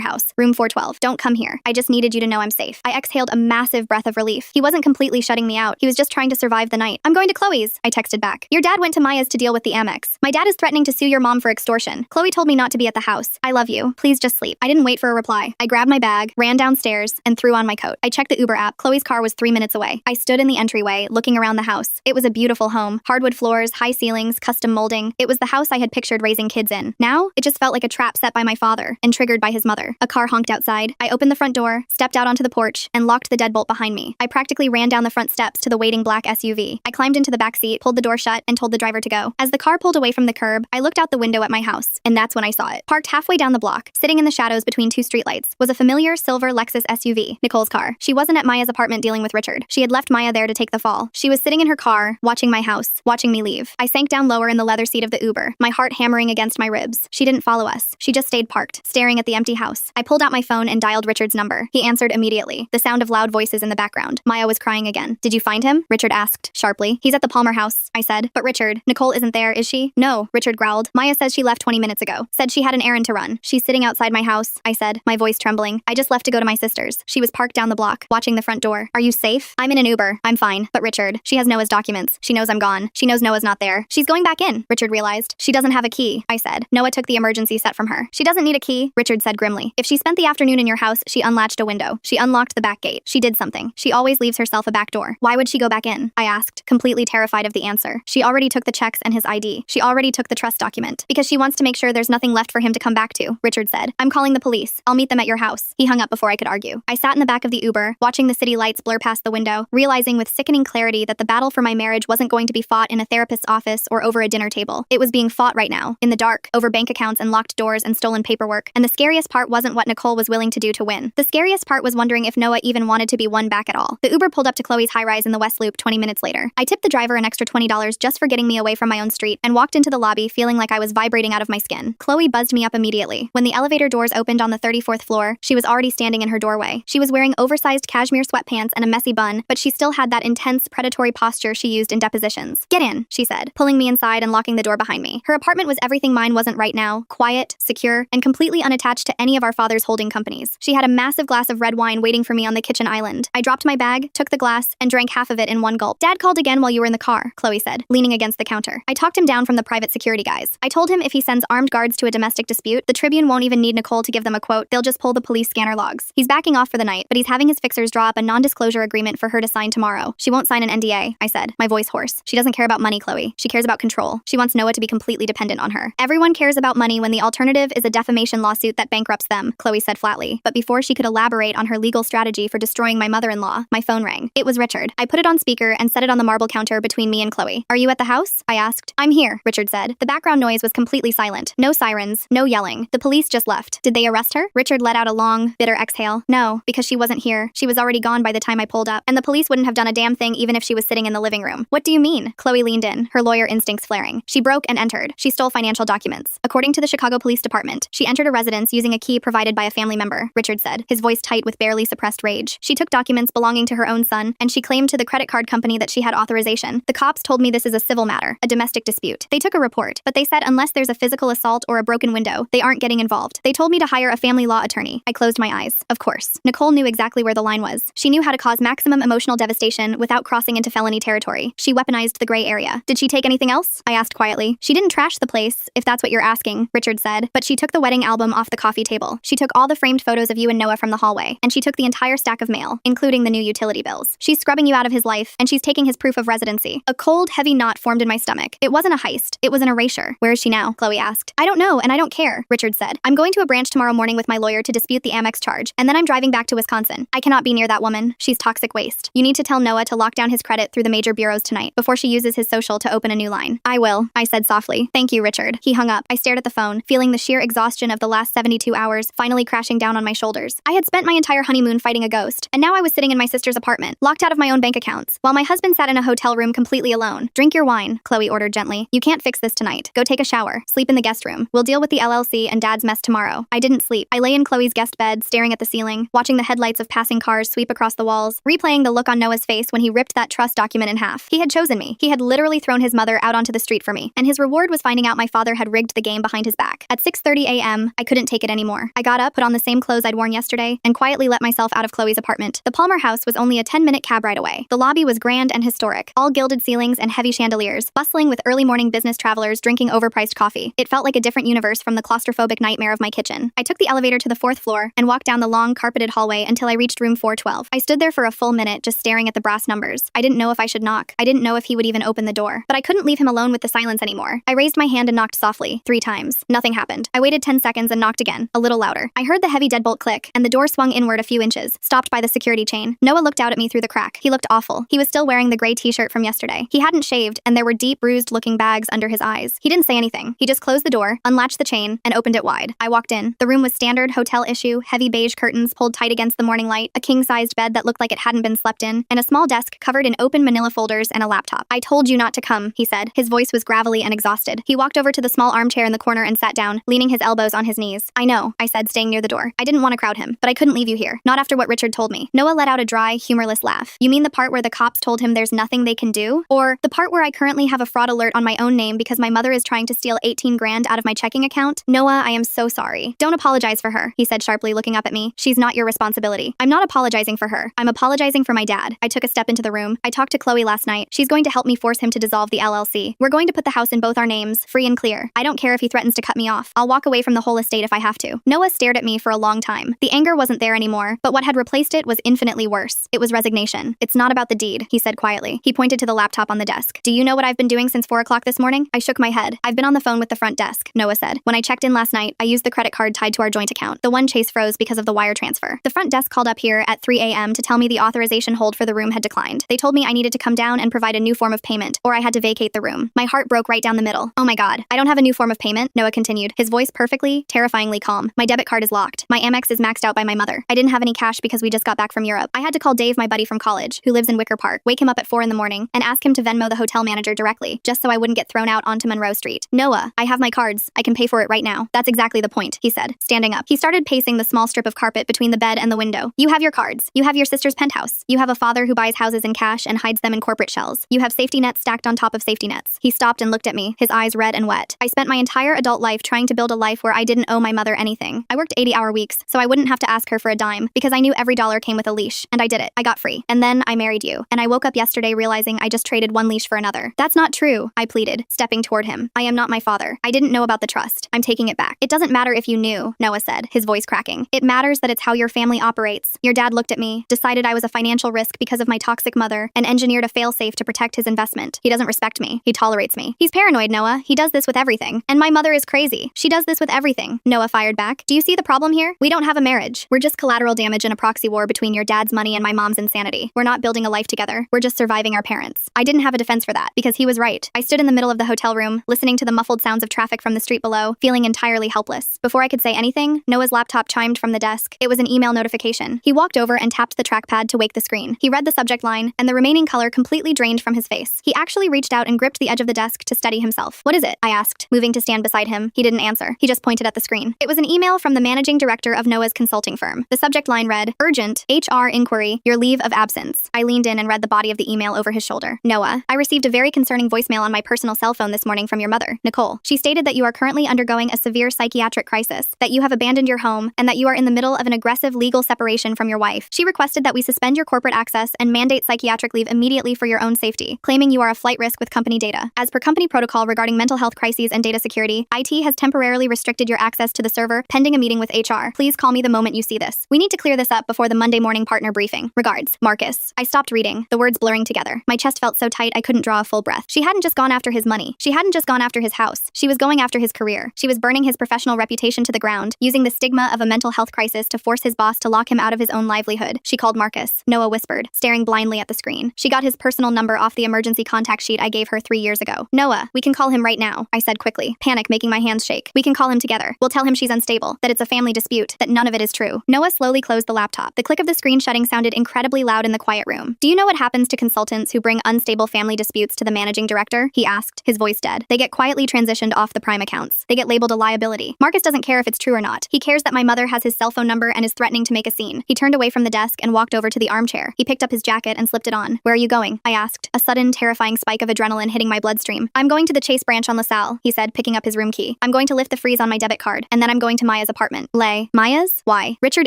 house, room 412. Don't come here. I just needed you to know I'm safe. I exhaled a massive breath of relief. He wasn't completely shutting me out. He was just trying to survive the night. I'm going to Chloe's, I texted back. Your dad went to Maya's to deal with the Amex. My dad is threatening to sue your mom for extortion. Chloe told me not to be at the house. I love you. Please just sleep. I didn't wait for a reply. I grabbed my bag, ran downstairs, and threw on my coat. I checked the Uber app. Chloe's car was 3 minutes away. I stood in the entryway, looking around the house. It was a beautiful home. Hardwood floors, high ceilings, custom molding. It was the house I had pictured raising kids in. Now, it just felt like a trap set by my father and triggered by his mother. A car honked outside. I opened the front door, stepped out onto the porch, and locked the deadbolt behind me. I practically ran down the front steps to the waiting black SUV. I climbed into the back seat, pulled the door shut, and told the driver to go. As the car pulled away from the curb, I looked out the window at my house, and that's when I saw it. Parked halfway down the block, sitting in the shadows between two streetlights, was a familiar silver Lexus SUV, Nicole's car. She wasn't at Maya's apartment dealing with Richard. She had left Maya there to take the fall. She was sitting in her car, watching my house, watching me leave. I sank down lower in the leather seat of the Uber, my heart hammering against my ribs. She didn't follow us. She just stayed parked, staring at the empty house. I pulled out my phone and dialed Richard's number. He answered immediately, the sound of loud voices in the background. Maya was crying again. Did you find him? Richard asked, sharply. He's at the Palmer house, I said. But Richard, Nicole isn't there, is she? No, Richard growled. Maya says she left 20 minutes ago. Said she had an errand to run. She's sitting outside my house, I said, my voice trembling. I just left to go to my sister's. She was parked down the block, watching the front door. Are you safe? I'm in an Uber. I'm fine. But Richard, she has Noah's documents. She knows I'm gone. She knows Noah's not there. She's going back in, Richard realized. She doesn't have a key, I said. Noah took the emergency set from her. She doesn't need a key, Richard said grimly. If she spent the afternoon in your house house, she unlatched a window. She unlocked the back gate. She did something. She always leaves herself a back door. Why would she go back in? I asked, completely terrified of the answer. She already took the checks and his ID. She already took the trust document. Because she wants to make sure there's nothing left for him to come back to, Richard said. I'm calling the police. I'll meet them at your house. He hung up before I could argue. I sat in the back of the Uber, watching the city lights blur past the window, realizing with sickening clarity that the battle for my marriage wasn't going to be fought in a therapist's office or over a dinner table. It was being fought right now, in the dark, over bank accounts and locked doors and stolen paperwork. And the scariest part wasn't what Nicole was willing to do to win. The scariest part was wondering if Noah even wanted to be won back at all. The Uber pulled up to Chloe's high-rise in the West Loop 20 minutes later. I tipped the driver an extra $20 just for getting me away from my own street and walked into the lobby feeling like I was vibrating out of my skin. Chloe buzzed me up immediately. When the elevator doors opened on the 34th floor, she was already standing in her doorway. She was wearing oversized cashmere sweatpants and a messy bun, but she still had that intense, predatory posture she used in depositions. Get in, she said, pulling me inside and locking the door behind me. Her apartment was everything mine wasn't right now: quiet, secure, and completely unattached to any of our father's holding companies. She had a massive glass of red wine waiting for me on the kitchen island. I dropped my bag, took the glass, and drank half of it in one gulp. Dad called again while you were in the car, Chloe said, leaning against the counter. I talked him down from the private security guys. I told him if he sends armed guards to a domestic dispute, the Tribune won't even need Nicole to give them a quote. They'll just pull the police scanner logs. He's backing off for the night, but he's having his fixers draw up a non-disclosure agreement for her to sign tomorrow. She won't sign an NDA, I said, my voice hoarse. She doesn't care about money, Chloe. She cares about control. She wants Noah to be completely dependent on her. Everyone cares about money when the alternative is a defamation lawsuit that bankrupts them, Chloe said flatly. But before she could elaborate on her legal strategy for destroying my mother-in-law, my phone rang. It was Richard. I put it on speaker and set it on the marble counter between me and Chloe. Are you at the house? I asked. I'm here, Richard said. The background noise was completely silent. No sirens, no yelling. The police just left. Did they arrest her? Richard let out a long, bitter exhale. No, because she wasn't here. She was already gone by the time I pulled up, and the police wouldn't have done a damn thing even if she was sitting in the living room. What do you mean? Chloe leaned in, her lawyer instincts flaring. She broke and entered. She stole financial documents. According to the Chicago Police Department, she entered a residence using a key provided by a family member, Richard said, his voice tight with barely suppressed rage. She took documents belonging to her own son, and she claimed to the credit card company that she had authorization. The cops told me this is a civil matter, a domestic dispute. They took a report, but they said unless there's a physical assault or a broken window, they aren't getting involved. They told me to hire a family law attorney. I closed my eyes. Of course. Nicole knew exactly where the line was. She knew how to cause maximum emotional devastation without crossing into felony territory. She weaponized the gray area. Did she take anything else? I asked quietly. She didn't trash the place, if that's what you're asking, Richard said, but she took the wedding album off the coffee table. She took all the framed photos of you and Noah from the hallway, and she took the entire stack of mail, including the new utility bills. She's scrubbing you out of his life, and she's taking his proof of residency. A cold, heavy knot formed in my stomach. It wasn't a heist. It was an erasure. Where is she now? Chloe asked. I don't know, and I don't care, Richard said. I'm going to a branch tomorrow morning with my lawyer to dispute the Amex charge, and then I'm driving back to Wisconsin. I cannot be near that woman. She's toxic waste. You need to tell Noah to lock down his credit through the major bureaus tonight before she uses his social to open a new line. I will, I said softly. Thank you, Richard. He hung up. I stared at the phone, feeling the sheer exhaustion of the last 72 hours finally crashing down on my shoulders. I had spent my entire honeymoon fighting a ghost, and now I was sitting in my sister's apartment, locked out of my own bank accounts, while my husband sat in a hotel room completely alone. Drink your wine, Chloe ordered gently. You can't fix this tonight. Go take a shower. Sleep in the guest room. We'll deal with the LLC and Dad's mess tomorrow. I didn't sleep. I lay in Chloe's guest bed, staring at the ceiling, watching the headlights of passing cars sweep across the walls, replaying the look on Noah's face when he ripped that trust document in half. He had chosen me. He had literally thrown his mother out onto the street for me, and his reward was finding out my father had rigged the game behind his back. At 6:30 a.m., I couldn't take it anymore. I got up, put on the same clothes I'd worn yesterday, and quietly let myself out of Chloe's apartment. The Palmer house was only a 10-minute cab ride away. The lobby was grand and historic, all gilded ceilings and heavy chandeliers, bustling with early morning business travelers drinking overpriced coffee. It felt like a different universe from the claustrophobic nightmare of my kitchen. I took the elevator to the 4th floor and walked down the long, carpeted hallway until I reached room 412. I stood there for a full minute just staring at the brass numbers. I didn't know if I should knock. I didn't know if he would even open the door. But I couldn't leave him alone with the silence anymore. I raised my hand and knocked softly, 3 times. Nothing happened. I waited 10 seconds and knocked again, a little louder. I heard the heavy deadbolt click, and the door swung inward a few inches, stopped by the security chain. Noah looked out at me through the crack. He looked awful. He was still wearing the gray t-shirt from yesterday. He hadn't shaved, and there were deep, bruised-looking bags under his eyes. He didn't say anything. He just closed the door, unlatched the chain, and opened it wide. I walked in. The room was standard hotel issue, heavy beige curtains pulled tight against the morning light, a king-sized bed that looked like it hadn't been slept in, and a small desk covered in open manila folders and a laptop. I told you not to come, he said. His voice was gravelly and exhausted. He walked over to the small armchair in the corner and sat down, leaning his elbows on his knees. I know, I said, staying near the door. I didn't want to crowd him, but I couldn't leave you here. Not after what Richard told me. Noah let out a dry, humorless laugh. You mean the part where the cops told him there's nothing they can do? Or the part where I currently have a fraud alert on my own name because my mother is trying to steal 18 grand out of my checking account? Noah, I am so sorry. Don't apologize for her, he said sharply, looking up at me. She's not your responsibility. I'm not apologizing for her. I'm apologizing for my dad. I took a step into the room. I talked to Chloe last night. She's going to help me force him to dissolve the LLC. We're going to put the house in both our names, free and clear. I don't care if he threatens to cut me off. I'll walk away from the whole estate if I have to. Noah stared at me for a long time. time. The anger wasn't there anymore, but what had replaced it was infinitely worse. It was resignation. It's not about the deed, he said quietly. He pointed to the laptop on the desk. Do you know what I've been doing since 4 o'clock this morning? I shook my head. I've been on the phone with the front desk, Noah said. When I checked in last night, I used the credit card tied to our joint account. The one Chase froze because of the wire transfer. The front desk called up here at 3 a.m. to tell me the authorization hold for the room had declined. They told me I needed to come down and provide a new form of payment, or I had to vacate the room. My heart broke right down the middle. Oh my God, I don't have a new form of payment, Noah continued, his voice perfectly, terrifyingly calm. My debit card is locked. My Amex is maxed out by my mother. I didn't have any cash because we just got back from Europe. I had to call Dave, my buddy from college, who lives in Wicker Park, wake him up at 4 in the morning, and ask him to Venmo the hotel manager directly, just so I wouldn't get thrown out onto Monroe Street. Noah, I have my cards. I can pay for it right now. That's exactly the point, he said, standing up. He started pacing the small strip of carpet between the bed and the window. You have your cards. You have your sister's penthouse. You have a father who buys houses in cash and hides them in corporate shells. You have safety nets stacked on top of safety nets. He stopped and looked at me, his eyes red and wet. I spent my entire adult life trying to build a life where I didn't owe my mother anything. I worked 80-hour weeks, so I wouldn't have to ask her for a dime, because I knew every dollar came with a leash, and I did it. I got free. And then I married you, and I woke up yesterday realizing I just traded one leash for another. That's not true, I pleaded, stepping toward him. I am not my father. I didn't know about the trust. I'm taking it back. It doesn't matter if you knew, Noah said, his voice cracking. It matters that it's how your family operates. Your dad looked at me, decided I was a financial risk because of my toxic mother, and engineered a failsafe to protect his investment. He doesn't respect me. He tolerates me. He's paranoid, Noah. He does this with everything. And my mother is crazy. She does this with everything. Noah fired back. Do you see the problem here? We don't have a marriage. We're just collateral damage in a proxy war between your dad's money and my mom's insanity. We're not building a life together. We're just surviving our parents. I didn't have a defense for that, because he was right. I stood in the middle of the hotel room, listening to the muffled sounds of traffic from the street below, feeling entirely helpless. Before I could say anything, Noah's laptop chimed from the desk. It was an email notification. He walked over and tapped the trackpad to wake the screen. He read the subject line, and the remaining color completely drained from his face. He actually reached out and gripped the edge of the desk to steady himself. What is it? I asked, moving to stand beside him. He didn't answer. He just pointed at the screen. It was an email from the managing director of Noah's consulting firm. The subject line read, Urgent, HR inquiry, your leave of absence. I leaned in and read the body of the email over his shoulder. Noah, I received a very concerning voicemail on my personal cell phone this morning from your mother, Nicole. She stated that you are currently undergoing a severe psychiatric crisis, that you have abandoned your home, and that you are in the middle of an aggressive legal separation from your wife. She requested that we suspend your corporate access and mandate psychiatric leave immediately for your own safety, claiming you are a flight risk with company data. As per company protocol regarding mental health crises and data security, IT has temporarily restricted your access to the server pending a meeting with HR. Please call me the moment you see this. We need to clear this up before the Monday morning partner briefing. Regards, Marcus. I stopped reading, the words blurring together. My chest felt so tight I couldn't draw a full breath. She hadn't just gone after his money. She hadn't just gone after his house. She was going after his career. She was burning his professional reputation to the ground, using the stigma of a mental health crisis to force his boss to lock him out of his own livelihood. She called Marcus, Noah whispered, staring blindly at the screen. She got his personal number off the emergency contact sheet I gave her 3 years ago. Noah, we can call him right now, I said quickly, panic making my hands shake. We can call him together. We'll tell him she's unstable, that it's a family dispute, that none of it is true. Noah slowly closed the laptop. The click of the screen shutting sounded incredibly loud in the quiet room. Do you know what happens to consultants who bring unstable family disputes to the managing director? He asked, his voice dead. They get quietly transitioned off the prime accounts. They get labeled a liability. Marcus doesn't care if it's true or not. He cares that my mother has his cell phone number and is threatening to make a scene. He turned away from the desk and walked over to the armchair. He picked up his jacket and slipped it on. Where are you going? I asked, a sudden, terrifying spike of adrenaline hitting my bloodstream. I'm going to the Chase branch on LaSalle, he said, picking up his room key. I'm going to lift the freeze on my debit card, and then I'm going to Maya's apartment. Maya's? Why? Richard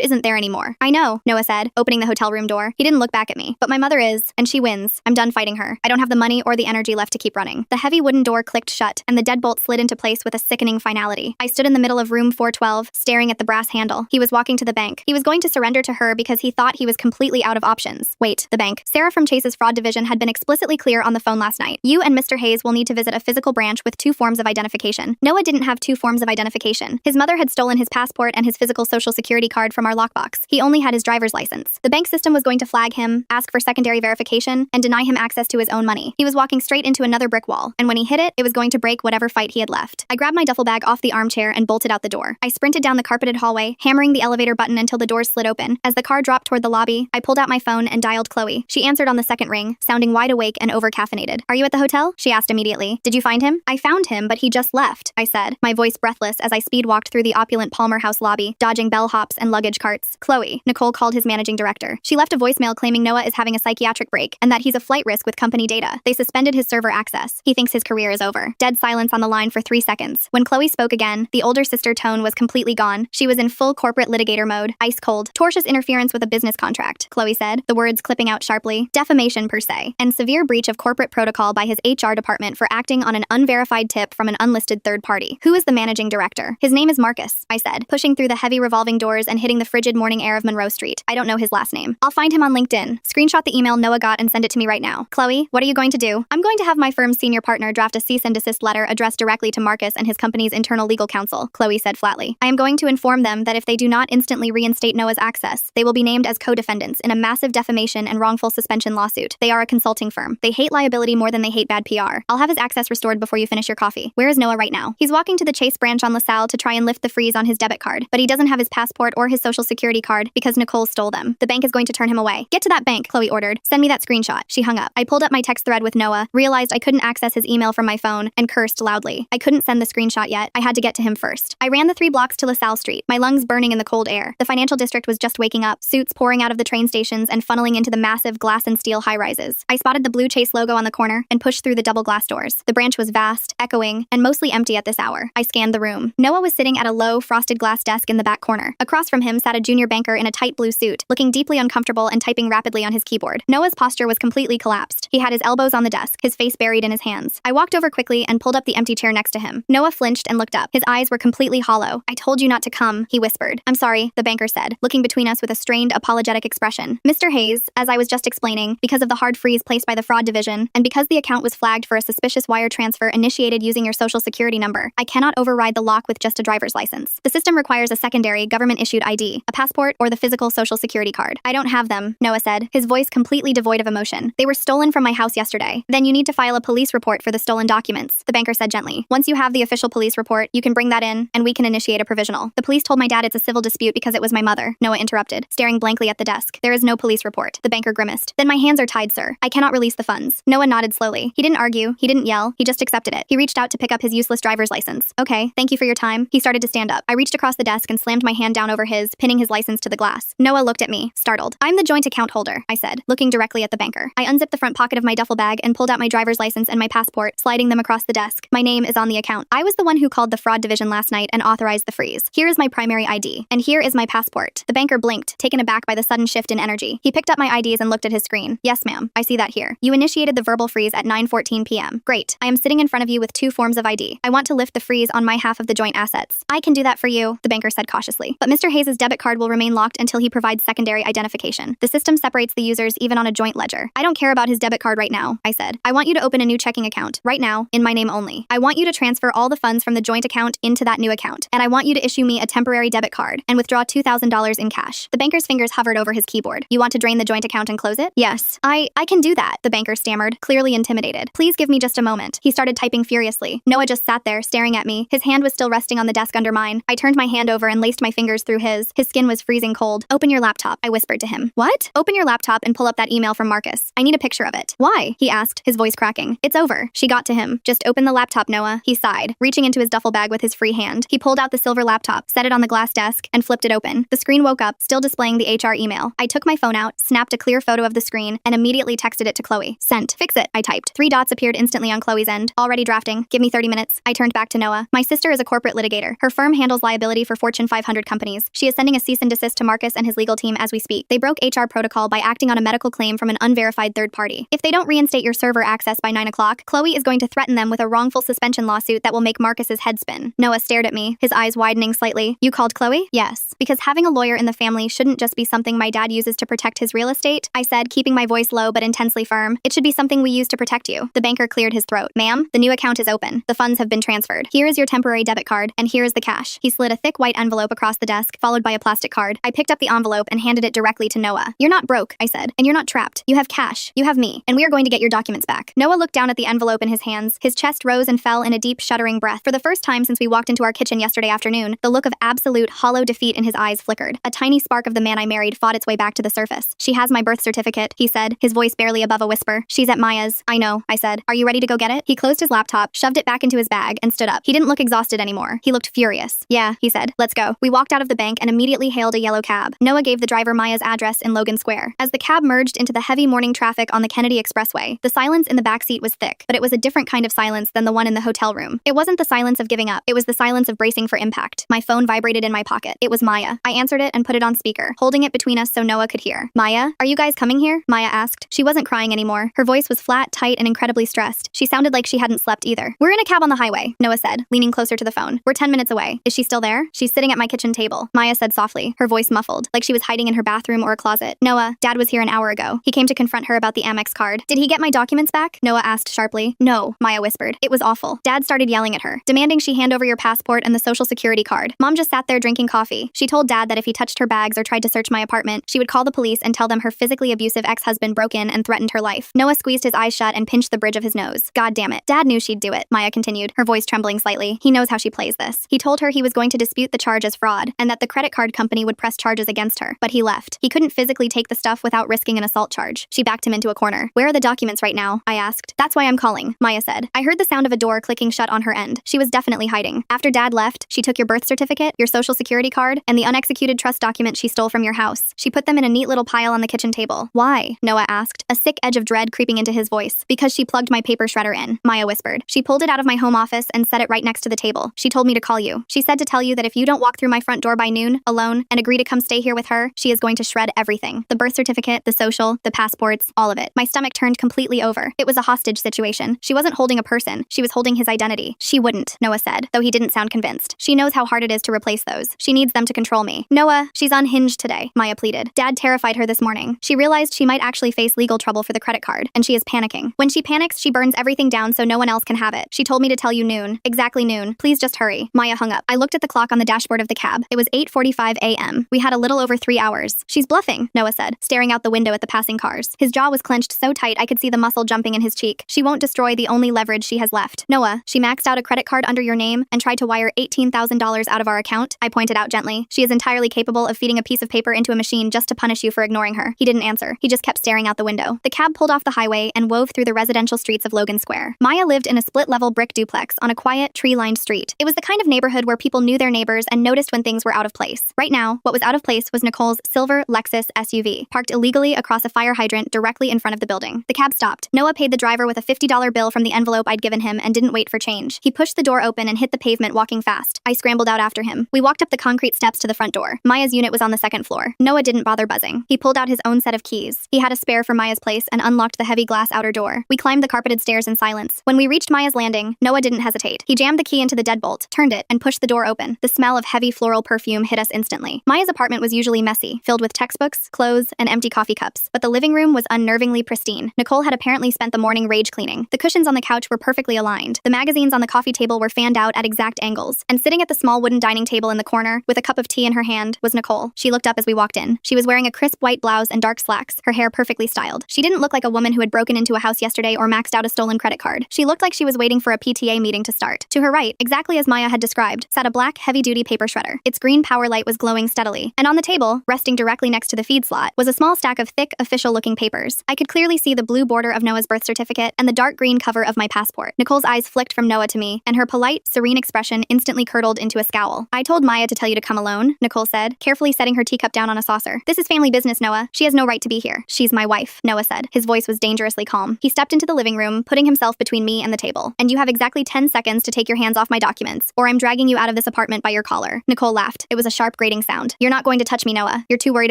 isn't there anymore. I know, Noah said, opening the hotel room door. He didn't look back at me. But my mother is, and she wins. I'm done fighting her. I don't have the money or the energy left to keep running. The heavy wooden door clicked shut, and the deadbolt slid into place with a sickening finality. I stood in the middle of room 412, staring at the brass handle. He was walking to the bank. He was going to surrender to her because he thought he was completely out of options. Wait, the bank. Sarah from Chase's fraud division had been explicitly clear on the phone last night. You and Mr. Hayes will need to visit a physical branch with 2 forms of identification. Noah didn't have 2 forms of identification. His mother had stolen his passport and his physical social security card from our lockbox. He only had his driver's license. The bank system was going to flag him, ask for secondary verification, and deny him access to his own money. He was walking straight into another brick wall, and when he hit it, it was going to break whatever fight he had left. I grabbed my duffel bag off the armchair and bolted out the door. I sprinted down the carpeted hallway, hammering the elevator button until the doors slid open. As the car dropped toward the lobby, I pulled out my phone and dialed Chloe. She answered on the second ring, sounding wide awake and over-caffeinated. Are you at the hotel? She asked immediately. Did you find him? I found him, but he just left, I said, my voice breathless as I speed-walked through the opulent Palmer House lobby, dodging bellhops and luggage carts. Chloe, Nicole called his managing director. She left a voicemail claiming Noah is having a psychiatric break and that he's a flight risk with company data. They suspended his server access. He thinks his career is over. Dead silence on the line for 3 seconds. When Chloe spoke again, the older sister tone was completely gone. She was in full corporate litigator mode, ice cold. Tortious interference with a business contract, Chloe said, the words clipping out sharply. Defamation per se, and severe breach of corporate protocol by his HR department for acting on an unverified tip from an unlisted third party. Who is the managing director? His name is Marcus, I said, pushing through the heavy revolving revolving doors and hitting the frigid morning air of Monroe Street. I don't know his last name. I'll find him on LinkedIn. Screenshot the email Noah got and send it to me right now. Chloe, what are you going to do? I'm going to have my firm's senior partner draft a cease and desist letter addressed directly to Marcus and his company's internal legal counsel, Chloe said flatly. I am going to inform them that if they do not instantly reinstate Noah's access, they will be named as co-defendants in a massive defamation and wrongful suspension lawsuit. They are a consulting firm. They hate liability more than they hate bad PR. I'll have his access restored before you finish your coffee. Where is Noah right now? He's walking to the Chase branch on LaSalle to try and lift the freeze on his debit card, but he doesn't have his passport or his social security card because Nicole stole them. The bank is going to turn him away. Get to that bank, Chloe ordered. Send me that screenshot. She hung up. I pulled up my text thread with Noah, realized I couldn't access his email from my phone, and cursed loudly. I couldn't send the screenshot yet. I had to get to him first. I ran the 3 blocks to LaSalle Street, my lungs burning in the cold air. The financial district was just waking up, suits pouring out of the train stations and funneling into the massive glass and steel high-rises. I spotted the blue Chase logo on the corner and pushed through the double glass doors. The branch was vast, echoing, and mostly empty at this hour. I scanned the room. Noah was sitting at a low, frosted glass desk in the back corner. Across from him sat a junior banker in a tight blue suit, looking deeply uncomfortable and typing rapidly on his keyboard. Noah's posture was completely collapsed. He had his elbows on the desk, his face buried in his hands. I walked over quickly and pulled up the empty chair next to him. Noah flinched and looked up. His eyes were completely hollow. I told you not to come, he whispered. I'm sorry, the banker said, looking between us with a strained, apologetic expression. Mr. Hayes, as I was just explaining, because of the hard freeze placed by the fraud division, and because the account was flagged for a suspicious wire transfer initiated using your social security number, I cannot override the lock with just a driver's license. The system requires a secondary, government-issued ID, a passport, or the physical social security card. I don't have them, Noah said, his voice completely devoid of emotion. They were stolen from my house yesterday. Then you need to file a police report for the stolen documents, the banker said gently. Once you have the official police report, you can bring that in, and we can initiate a provisional. The police told my dad it's a civil dispute because it was my mother, Noah interrupted, staring blankly at the desk. There is no police report, the banker grimaced. Then my hands are tied, sir. I cannot release the funds. Noah nodded slowly. He didn't argue, he didn't yell, he just accepted it. He reached out to pick up his useless driver's license. Okay, thank you for your time. He started to stand up. I reached across the desk and slammed my hand down over his, pinning his license to the glass. Noah looked at me, startled. I'm the joint account holder, I said, looking directly at the banker. I unzipped the front pocket of my duffel bag and pulled out my driver's license and my passport, sliding them across the desk. My name is on the account. I was the one who called the fraud division last night and authorized the freeze. Here is my primary ID, and here is my passport. The banker blinked, taken aback by the sudden shift in energy. He picked up my IDs and looked at his screen. Yes, ma'am, I see that here. You initiated the verbal freeze at 9:14 p.m. Great. I am sitting in front of you with 2 forms of ID. I want to lift the freeze on my half of the joint assets. I can do that for you, the banker said cautiously. But Mr. Hayes' debit card will remain locked until he provides secondary identification. The system separates the users even on a joint ledger. I don't care about his debit card right now, I said. I want you to open a new checking account, right now, in my name only. I want you to transfer all the funds from the joint account into that new account, and I want you to issue me a temporary debit card and withdraw $2,000 in cash. The banker's fingers hovered over his keyboard. You want to drain the joint account and close it? Yes. I can do that, the banker stammered, clearly intimidated. Please give me just a moment. He started typing furiously. Noah just sat there, staring at me. His hand was still resting on the desk under mine. I turned my hand over and laced my fingers through his. His skin was freezing cold. Open your laptop, I whispered to him. What? Open your laptop and pull up that email from Marcus. I need a picture of it. Why? He asked, his voice cracking. It's over. She got to him. Just open the laptop, Noah. He sighed, reaching into his duffel bag with his free hand. He pulled out the silver laptop, set it on the glass desk, and flipped it open. The screen woke up, still displaying the HR email. I took my phone out, snapped a clear photo of the screen, and immediately texted it to Chloe. Sent. Fix it, I typed. 3 dots appeared instantly on Chloe's end. Already drafting. Give me 30 minutes. I turned back to Noah. My sister is a corporate litigator. Her firm handles liability for Fortune 500 companies. She is sending a cease and desist to Marcus and his legal team as we speak. They broke HR protocol by acting on a medical claim from an unverified third party. If they don't reinstate your server access by 9 o'clock, Chloe is going to threaten them with a wrongful suspension lawsuit that will make Marcus's head spin. Noah stared at me, his eyes widening slightly. You called Chloe? Yes. Because having a lawyer in the family shouldn't just be something my dad uses to protect his real estate, I said, keeping my voice low but intensely firm. It should be something we use to protect you. The banker cleared his throat. Ma'am, the new account is open. The funds have been transferred. Here is your temporary debit card, and here is the cash. He slid a thick white envelope across the desk, followed by a plastic card. I picked up the envelope and handed it directly to Noah. You're not broke, I said, and you're not trapped. You have cash. You have me, and we are going to get your documents back. Noah looked down at the envelope in his hands. His chest rose and fell in a deep, shuddering breath. For the first time since we walked into our kitchen yesterday afternoon, the look of absolute, hollow defeat in his eyes flickered. A tiny spark of the man I married fought its way back to the surface. She has my birth certificate, he said, his voice barely above a whisper. She's at Maya's. I know, I said. Are you ready to go get it? He closed his laptop, shoved it back into his bag, and stood up. He didn't look exhausted anymore. He looked furious. Yeah, he said. Let's go. We walked out of the bank and immediately hailed a yellow cab. Noah gave the driver Maya's address in Logan Square. As the cab merged into the heavy morning traffic on the Kennedy the expressway. The silence in the backseat was thick, but it was a different kind of silence than the one in the hotel room. It wasn't the silence of giving up. It was the silence of bracing for impact. My phone vibrated in my pocket. It was Maya. I answered it and put it on speaker, holding it between us so Noah could hear. Maya, are you guys coming here? Maya asked. She wasn't crying anymore. Her voice was flat, tight, and incredibly stressed. She sounded like she hadn't slept either. We're in a cab on the highway, Noah said, leaning closer to the phone. We're 10 minutes away. Is she still there? She's sitting at my kitchen table, Maya said softly, her voice muffled, like she was hiding in her bathroom or a closet. Noah, Dad was here an hour ago. He came to confront her about the Amex card. Did he get my documents back? Noah asked sharply. No, Maya whispered. It was awful. Dad started yelling at her, demanding she hand over your passport and the social security card. Mom just sat there drinking coffee. She told Dad that if he touched her bags or tried to search my apartment, she would call the police and tell them her physically abusive ex-husband broke in and threatened her life. Noah squeezed his eyes shut and pinched the bridge of his nose. God damn it. Dad knew she'd do it, Maya continued, her voice trembling slightly. He knows how she plays this. He told her he was going to dispute the charge as fraud and that the credit card company would press charges against her, but he left. He couldn't physically take the stuff without risking an assault charge. She backed him into a corner. Where are the documents right now? I asked. That's why I'm calling, Maya said. I heard the sound of a door clicking shut on her end. She was definitely hiding. After Dad left, she took your birth certificate, your social security card, and the unexecuted trust document she stole from your house. She put them in a neat little pile on the kitchen table. Why? Noah asked, a sick edge of dread creeping into his voice. Because she plugged my paper shredder in, Maya whispered. She pulled it out of my home office and set it right next to the table. She told me to call you. She said to tell you that if you don't walk through my front door by noon, alone, and agree to come stay here with her, she is going to shred everything. The birth certificate, the social, the passports, all of it. My stomach turned completely over. It was a hostage situation. She wasn't holding a person. She was holding his identity. She wouldn't, Noah said, though he didn't sound convinced. She knows how hard it is to replace those. She needs them to control me. Noah, she's unhinged today, Maya pleaded. Dad terrified her this morning. She realized she might actually face legal trouble for the credit card, and she is panicking. When she panics, she burns everything down so no one else can have it. She told me to tell you noon. Exactly noon. Please just hurry. Maya hung up. I looked at the clock on the dashboard of the cab. It was 8:45 a.m. We had a little over 3 hours. She's bluffing, Noah said, staring out the window at the passing cars. His jaw was clenched so tight I could see the muscle jumping in his cheek. She won't destroy the only leverage she has left. Noah, she maxed out a credit card under your name and tried to wire $18,000 out of our account, I pointed out gently. She is entirely capable of feeding a piece of paper into a machine just to punish you for ignoring her. He didn't answer. He just kept staring out the window. The cab pulled off the highway and wove through the residential streets of Logan Square. Maya lived in a split-level brick duplex on a quiet, tree-lined street. It was the kind of neighborhood where people knew their neighbors and noticed when things were out of place. Right now, what was out of place was Nicole's silver Lexus SUV, parked illegally across a fire hydrant directly in front of the building. The cab stopped. Noah paid the driver with a $50 bill from the envelope I'd given him and didn't wait for change. He pushed the door open and hit the pavement walking fast. I scrambled out after him. We walked up the concrete steps to the front door. Maya's unit was on the second floor. Noah didn't bother buzzing. He pulled out his own set of keys. He had a spare for Maya's place and unlocked the heavy glass outer door. We climbed the carpeted stairs in silence. When we reached Maya's landing, Noah didn't hesitate. He jammed the key into the deadbolt, turned it, and pushed the door open. The smell of heavy floral perfume hit us instantly. Maya's apartment was usually messy, filled with textbooks, clothes, and empty coffee cups, but the living room was unnervingly pristine. Nicole had apparently spent the morning rage cleaning. The cushions on the couch were perfectly aligned. The magazines on the coffee table were fanned out at exact angles. And sitting at the small wooden dining table in the corner, with a cup of tea in her hand, was Nicole. She looked up as we walked in. She was wearing a crisp white blouse and dark slacks, her hair perfectly styled. She didn't look like a woman who had broken into a house yesterday or maxed out a stolen credit card. She looked like she was waiting for a PTA meeting to start. To her right, exactly as Maya had described, sat a black, heavy-duty paper shredder. Its green power light was glowing steadily. And on the table, resting directly next to the feed slot, was a small stack of thick, official-looking papers. I could clearly see the blue border of Noah's birth certificate and the dark green cover of my passport. Nicole's eyes flicked from Noah to me, and her polite, serene expression instantly curdled into a scowl. I told Maya to tell you to come alone, Nicole said, carefully setting her teacup down on a saucer. This is family business, Noah. She has no right to be here. She's my wife, Noah said. His voice was dangerously calm. He stepped into the living room, putting himself between me and the table. And you have exactly 10 seconds to take your hands off my documents, or I'm dragging you out of this apartment by your collar. Nicole laughed. It was a sharp, grating sound. You're not going to touch me, Noah. You're too worried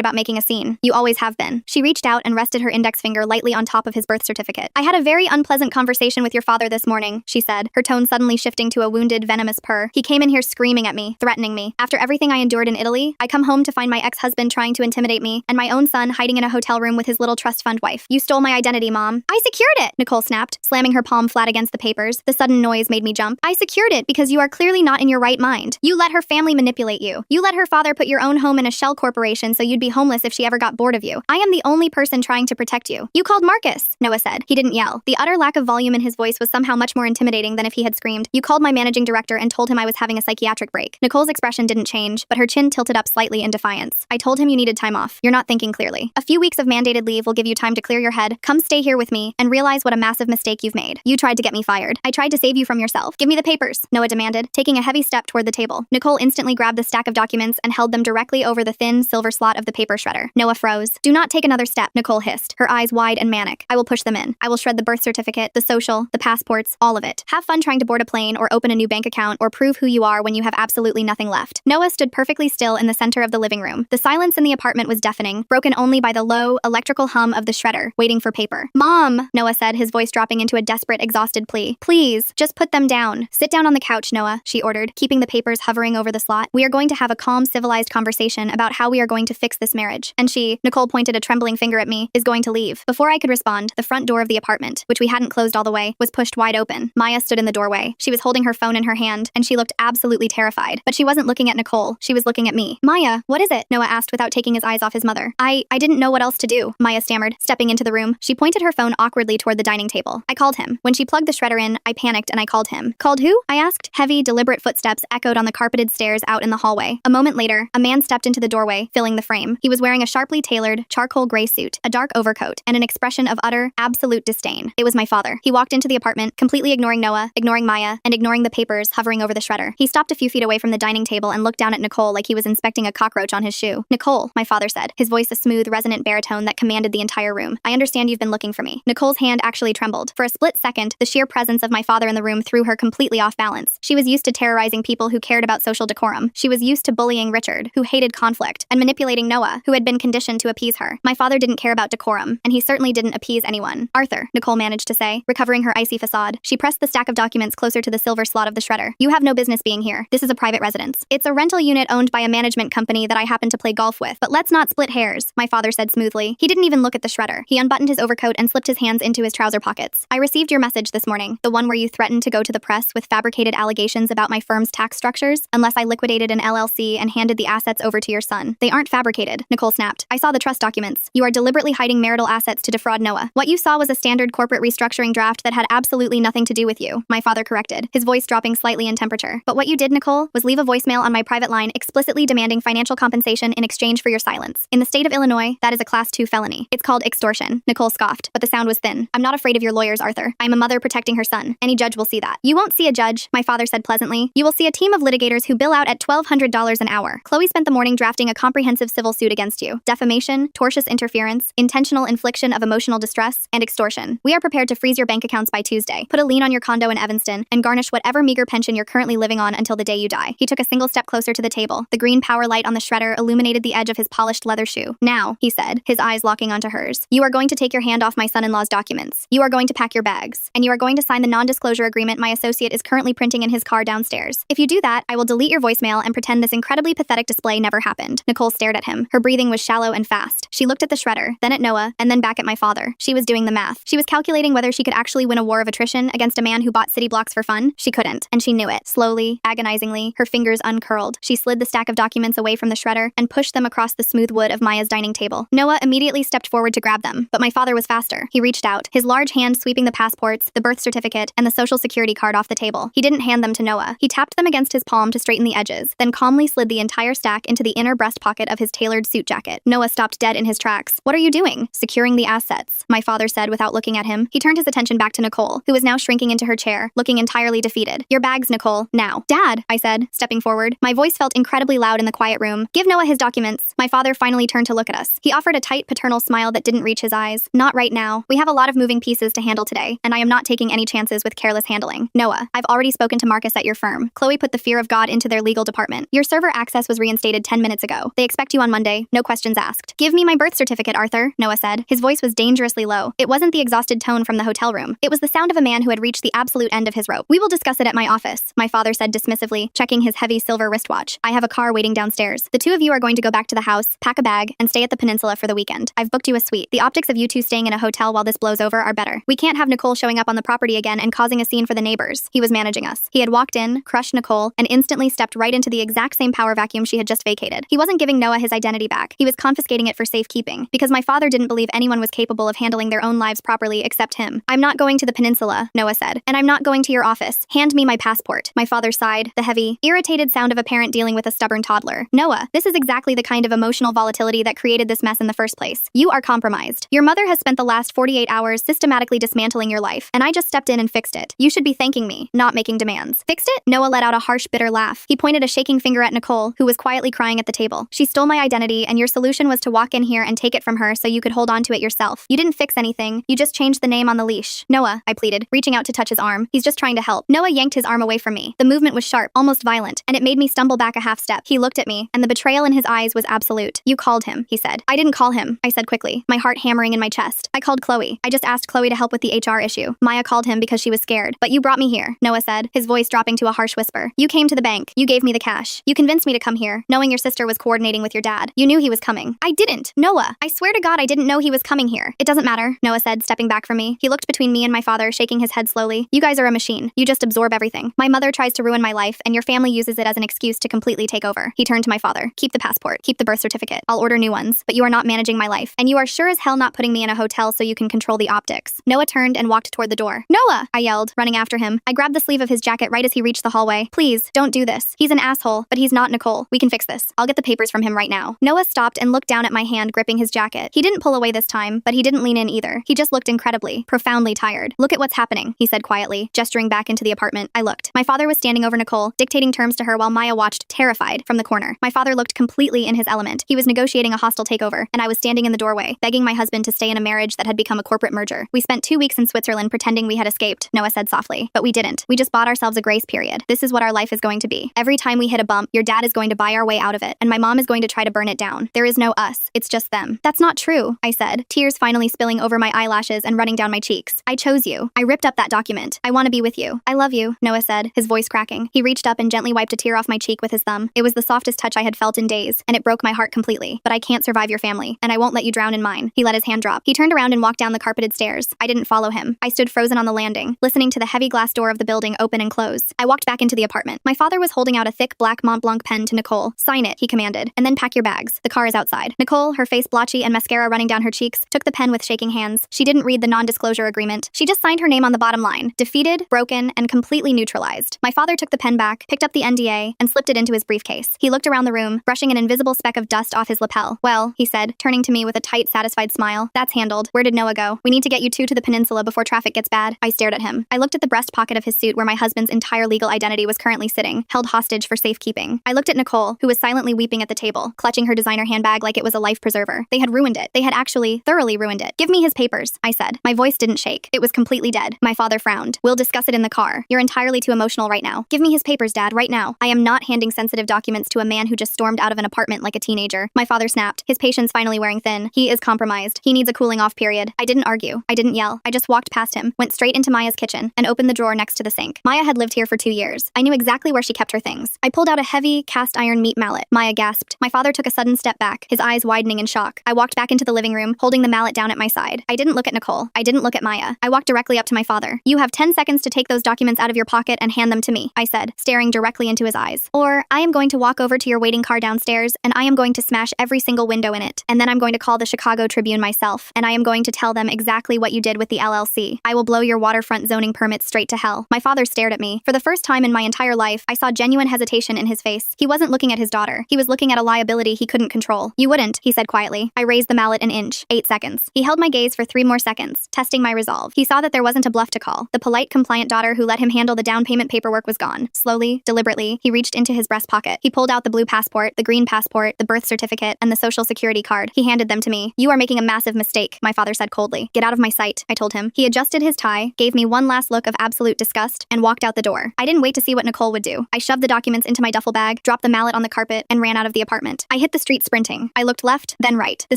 about making a scene. You always have been. She reached out and rested her index finger lightly on top of his birth certificate. I had a very unpleasant conversation with your father this morning, she said, her tone suddenly shifting to a wounded, venomous purr. He came in here screaming at me, threatening me. After everything I endured in Italy, I come home to find my ex-husband trying to intimidate me, and my own son hiding in a hotel room with his little trust fund wife. You stole my identity, Mom. I secured it, Nicole snapped, slamming her palm flat against the papers. The sudden noise made me jump. I secured it because you are clearly not in your right mind. You let her family manipulate you. You let her father put your own home in a shell corporation so you'd be homeless if she ever got bored of you. I am the only person trying to protect you. You called Marcus, Noah said. He didn't yell. The utter lack of volume in his voice was somehow much more intimidating than if he had screamed. You called my managing director and told him I was having a psychiatric break. Nicole's expression didn't change, but her chin tilted up slightly in defiance. I told him you needed time off. You're not thinking clearly. A few weeks of mandated leave will give you time to clear your head, come stay here with me, and realize what a massive mistake you've made. You tried to get me fired. I tried to save you from yourself. Give me the papers, Noah demanded, taking a heavy step toward the table. Nicole instantly grabbed the stack of documents and held them directly over the thin, silver slot of the paper shredder. Noah froze. Do not take another step, Nicole hissed, her eyes wide and manic. I will push them in. I will shred the birth certificate, the social, the passports, all of it. Have fun trying to board a plane or open a new bank account or prove who you are when you have absolutely nothing left. Noah stood perfectly still in the center of the living room. The silence in the apartment was deafening, broken only by the low, electrical hum of the shredder, waiting for paper. Mom, Noah said, his voice dropping into a desperate, exhausted plea. Please, just put them down. Sit down on the couch, Noah, she ordered, keeping the papers hovering over the slot. We are going to have a calm, civilized conversation about how we are going to fix this marriage. And she, Nicole pointed a trembling finger at me, is going to leave. Before I could respond, the front door of the apartment, which we hadn't closed all the way, was pushed wide open. Maya stood in the doorway. She was holding her phone in her hand, and she looked absolutely terrified. But she wasn't looking at Nicole. She was looking at me. Maya, what is it? Noah asked without taking his eyes off his mother. I didn't know what else to do, Maya stammered, stepping into the room. She pointed her phone awkwardly toward the dining table. I called him. When she plugged the shredder in, I panicked and I called him. Called who? I asked. Heavy, deliberate footsteps echoed on the carpeted stairs out in the hallway. A moment later, a man stepped into the doorway, filling the frame. He was wearing a sharply tailored, charcoal gray suit, a dark overcoat, and an expression of utter, absolute disdain. It was my father. He walked into the apartment, completely ignoring Noah, ignoring Maya, and ignoring the papers hovering over the shredder. He stopped a few feet away from the dining table and looked down at Nicole like he was inspecting a cockroach on his shoe. Nicole, my father said, his voice a smooth, resonant baritone that commanded the entire room. I understand you've been looking for me. Nicole's hand actually trembled. For a split second, the sheer presence of my father in the room threw her completely off balance. She was used to terrorizing people who cared about social decorum. She was used to bullying Richard, who hated conflict, and manipulating Noah, who had been conditioned to appease her. My father didn't care about decorum, and he certainly didn't appease anyone. Arthur, Nicole managed to say, recovering her icy facade. She pressed the stack of documents closer to the silver slot of the shredder. You have no business being here. This is a private residence. It's a rental unit owned by a management company that I happen to play golf with, but let's not split hairs, my father said smoothly. He didn't even look at the shredder. He unbuttoned his overcoat and slipped his hands into his trouser pockets. I received your message this morning, the one where you threatened to go to the press with fabricated allegations about my firm's tax structures, unless I liquidated an LLC and handed the assets over to your son. They aren't fabricated, Nicole snapped. I saw the trust documents. You are deliberately hiding marital assets to defraud Noah. What you saw was a standard corporate restructuring draft that had absolutely nothing to do with you, my father corrected, his voice dropping slightly in temperature. But what you did, Nicole, was leave a voicemail on my private line explicitly demanding financial compensation in exchange for your silence. In the state of Illinois, that is a Class 2 felony. It's called extortion, Nicole scoffed, but the sound was thin. I'm not afraid of your lawyers, Arthur. I'm a mother protecting her son. Any judge will see that. You won't see a judge, my father said pleasantly. You will see a team of litigators who bill out at $1,200 an hour. Chloe spent the morning drafting a comprehensive civil suit against you. Defamation, tortious interference, intentional infliction of emotional distress, and extortion. We are prepared to freeze your bank accounts by Tuesday, put a lien on your condo in Evanston, and garnish whatever meager pension you're currently living on until the day you die. He took a single step closer to the table. The green power light on the shredder illuminated the edge of his polished leather shoe. Now, he said, his eyes locking onto hers, you are going to take your hand off my son-in-law's documents. You are going to pack your bags. And you are going to sign the non-disclosure agreement my associate is currently printing in his car downstairs. If you do that, I will delete your voicemail and pretend this incredibly pathetic display never happened. Nicole stared at him. Her breathing was shallow and fast. She looked at the shredder, then at Noah, and then back at my father. She was doing the math. She was calculating whether she could actually win a war of attrition against a man who bought city blocks for fun. She couldn't, and she knew it. Slowly, agonizingly, her fingers uncurled. She slid the stack of documents away from the shredder and pushed them across the smooth wood of Maya's dining table. Noah immediately stepped forward to grab them, but my father was faster. He reached out, his large hand sweeping the passports, the birth certificate, and the social security card off the table. He didn't hand them to Noah. He tapped them against his palm to straighten the edges, then calmly slid the entire stack into the inner breast pocket of his tailored suit jacket. Noah stopped dead in his tracks. What are you doing? Securing the assets, my father said without looking at him. He turned his attention back to Nicole, who was now shrinking into her chair, looking entirely defeated. Your bags, Nicole, now. Dad, I said, stepping forward. My voice felt incredibly loud in the quiet room. Give Noah his documents. My father finally turned to look at us. He offered a tight paternal smile that didn't reach his eyes. Not right now. We have a lot of moving pieces to handle today, and I am not taking any chances with careless handling. Noah, I've already spoken to Marcus at your firm. Chloe put the fear of God into their legal department. Your server access was reinstated 10 minutes ago. They expect you on Monday. No questions asked. Give me my birth certificate, Arthur, Noah said. His voice was dangerously low. It wasn't the exhausted tone from the hotel room. It was the sound of a man who had reached the absolute end of his rope. We will discuss it at my office, my father said dismissively, checking his heavy silver wristwatch. I have a car waiting downstairs. The two of you are going to go back to the house, pack a bag, and stay at the peninsula for the weekend. I've booked you a suite. The optics of you two staying in a hotel while this blows over are better. We can't have Nicole showing up on the property again and causing a scene for the neighbors. He was managing us. He had walked in, crushed Nicole, and instantly stepped right into the exact same power vacuum she had just vacated. He wasn't giving Noah his identity back. He was confiscating it for safekeeping, because my father didn't believe anyone was capable of handling their own lives properly except him. I'm not going to the peninsula, Noah said, and I'm not going to your office. Hand me my passport. My father sighed, the heavy, irritated sound of a parent dealing with a stubborn toddler. Noah, this is exactly the kind of emotional volatility that created this mess in the first place. You are compromised. Your mother has spent the last 48 hours systematically dismantling your life, and I just stepped in and fixed it. You should be thanking me, not making demands. Fixed it? Noah let out a harsh, bitter laugh. He pointed a shaking finger at Nicole, who was quietly crying at the table. She stole my identity, and your solution was to walk in here and take it from her so you could hold on to it yourself. yourself. You didn't fix anything. You just changed the name on the leash. Noah, I pleaded, reaching out to touch his arm. He's just trying to help. Noah yanked his arm away from me. The movement was sharp, almost violent, and it made me stumble back a half step. He looked at me, and the betrayal in his eyes was absolute. You called him, he said. I didn't call him, I said quickly, my heart hammering in my chest. I called Chloe. I just asked Chloe to help with the HR issue. Maya called him because she was scared. But you brought me here, Noah said, his voice dropping to a harsh whisper. You came to the bank. You gave me the cash. You convinced me to come here, knowing your sister was coordinating with your dad. You knew he was coming. I didn't. Noah, I swear to God I didn't know he was coming here. It doesn't matter, Noah said, stepping back from me. He looked between me and my father, shaking his head slowly. You guys are a machine. You just absorb everything. My mother tries to ruin my life, and your family uses it as an excuse to completely take over. He turned to my father. Keep the passport. Keep the birth certificate. I'll order new ones. But you are not managing my life. And you are sure as hell not putting me in a hotel so you can control the optics. Noah turned and walked toward the door. Noah, I yelled, running after him. I grabbed the sleeve of his jacket right as he reached the hallway. Please, don't do this. He's an asshole, but he's not Nicole. We can fix this. I'll get the papers from him right now. Noah stopped and looked down at my hand gripping his jacket. He didn't pull away this time, but he didn't lean in either. He just looked incredibly, profoundly tired. Look at what's happening, he said quietly, gesturing back into the apartment. I looked. My father was standing over Nicole, dictating terms to her while Maya watched, terrified, from the corner. My father looked completely in his element. He was negotiating a hostile takeover, and I was standing in the doorway, begging my husband to stay in a marriage that had become a corporate merger. We spent 2 weeks in Switzerland pretending we had escaped, Noah said softly. But we didn't. We just bought ourselves a grace period. This is what our life is going to be. Every time we hit a bump, your dad is going to buy our way out of it, and my mom is going to try to burn it down. There is no us. It's just them. That's not true, I said, tears finally spilling over my eyelashes and running down my cheeks. I chose you. I ripped up that document. I want to be with you. I love you, Noah said, his voice cracking. He reached up and gently wiped a tear off my cheek with his thumb. It was the softest touch I had felt in days, and it broke my heart completely. But I can't survive your family, and I won't let you drown in mine. He let his hand drop. He turned around and walked down the carpeted stairs. I didn't follow him. I stood frozen on the landing, listening to the heavy glass door of the building open and close. I walked back into the apartment. My father was holding out a thick black Mont Blanc pen to Nicole. Sign it, he commanded, and then pack your bags. The car is outside. Nicole, her face blotchy and mascara running down her cheeks, took the pen with shaking hands. She didn't read the non-disclosure agreement. She just signed her name on the bottom line. Defeated, broken, and completely neutralized. My father took the pen back, picked up the NDA, and slipped it into his briefcase. He looked around the room, brushing an invisible speck of dust off his lapel. Well, he said, turning to me with a tight, satisfied smile. That's handled. Where did Noah go? We need to get you two to the peninsula before traffic gets bad. I stared at him. I looked at the breast pocket of his suit where my husband's entire legal identity was currently sitting, held hostage for safekeeping. I looked at Nicole, who was silently weeping at the table, clutching her designer handbag like it was a life preserver. They had ruined it. They had actually, thoroughly ruined it. Give me his papers, I said. My voice didn't shake. It was completely dead. My father frowned. We'll discuss it in the car. You're entirely too emotional right now. Give me his papers, Dad, right now. I am not handing sensitive documents to a man who just stormed out of an apartment like a teenager. My father snapped, his patience finally wearing thin. He is compromised. He needs a cooling off period. I didn't argue. I didn't yell. I just walked past him, went straight into Maya's kitchen, and opened the drawer next to the sink. Maya had lived here for 2 years. I knew exactly where she kept her things. I pulled out a heavy, cast iron meat mallet. Maya gasped. My father took a sudden step back, his eyes widening in shock. I walked back into the living room, holding the mallet down at my side. I didn't look at Nicole. I didn't look at Maya. I walked directly up to my father. You have 10 seconds to take those documents out of your pocket and hand them to me, I said, staring directly into his eyes. Or, I am going to walk over to your waiting car downstairs, and I am going to smash every single window in it. And then I'm going to call the Chicago Tribune myself, and I am going to tell them exactly what you did with the LLC. I will blow your waterfront zoning permits straight to hell. My father stared at me. For the first time in my entire life, I saw genuine hesitation in his face. He wasn't looking at his daughter. He was looking at a liability he couldn't control. You wouldn't, he said quietly. I raised the mallet an inch. 8 seconds. He held my gaze for 3 more seconds, testing my resolve. He saw that there wasn't a bluff to call. The polite, compliant daughter who let him handle the down payment paperwork was gone. Slowly, deliberately, he reached into his breast pocket. He pulled out the blue passport, the green passport, the birth certificate, and the social security card. He handed them to me. You are making a massive mistake, my father said coldly. Get out of my sight, I told him. He adjusted his tie, gave me one last look of absolute disgust, and walked out the door. I didn't wait to see what Nicole would do. I shoved the documents into my duffel bag, dropped the mallet on the carpet, and ran out of the apartment. I hit the street sprinting. I looked left, then right. The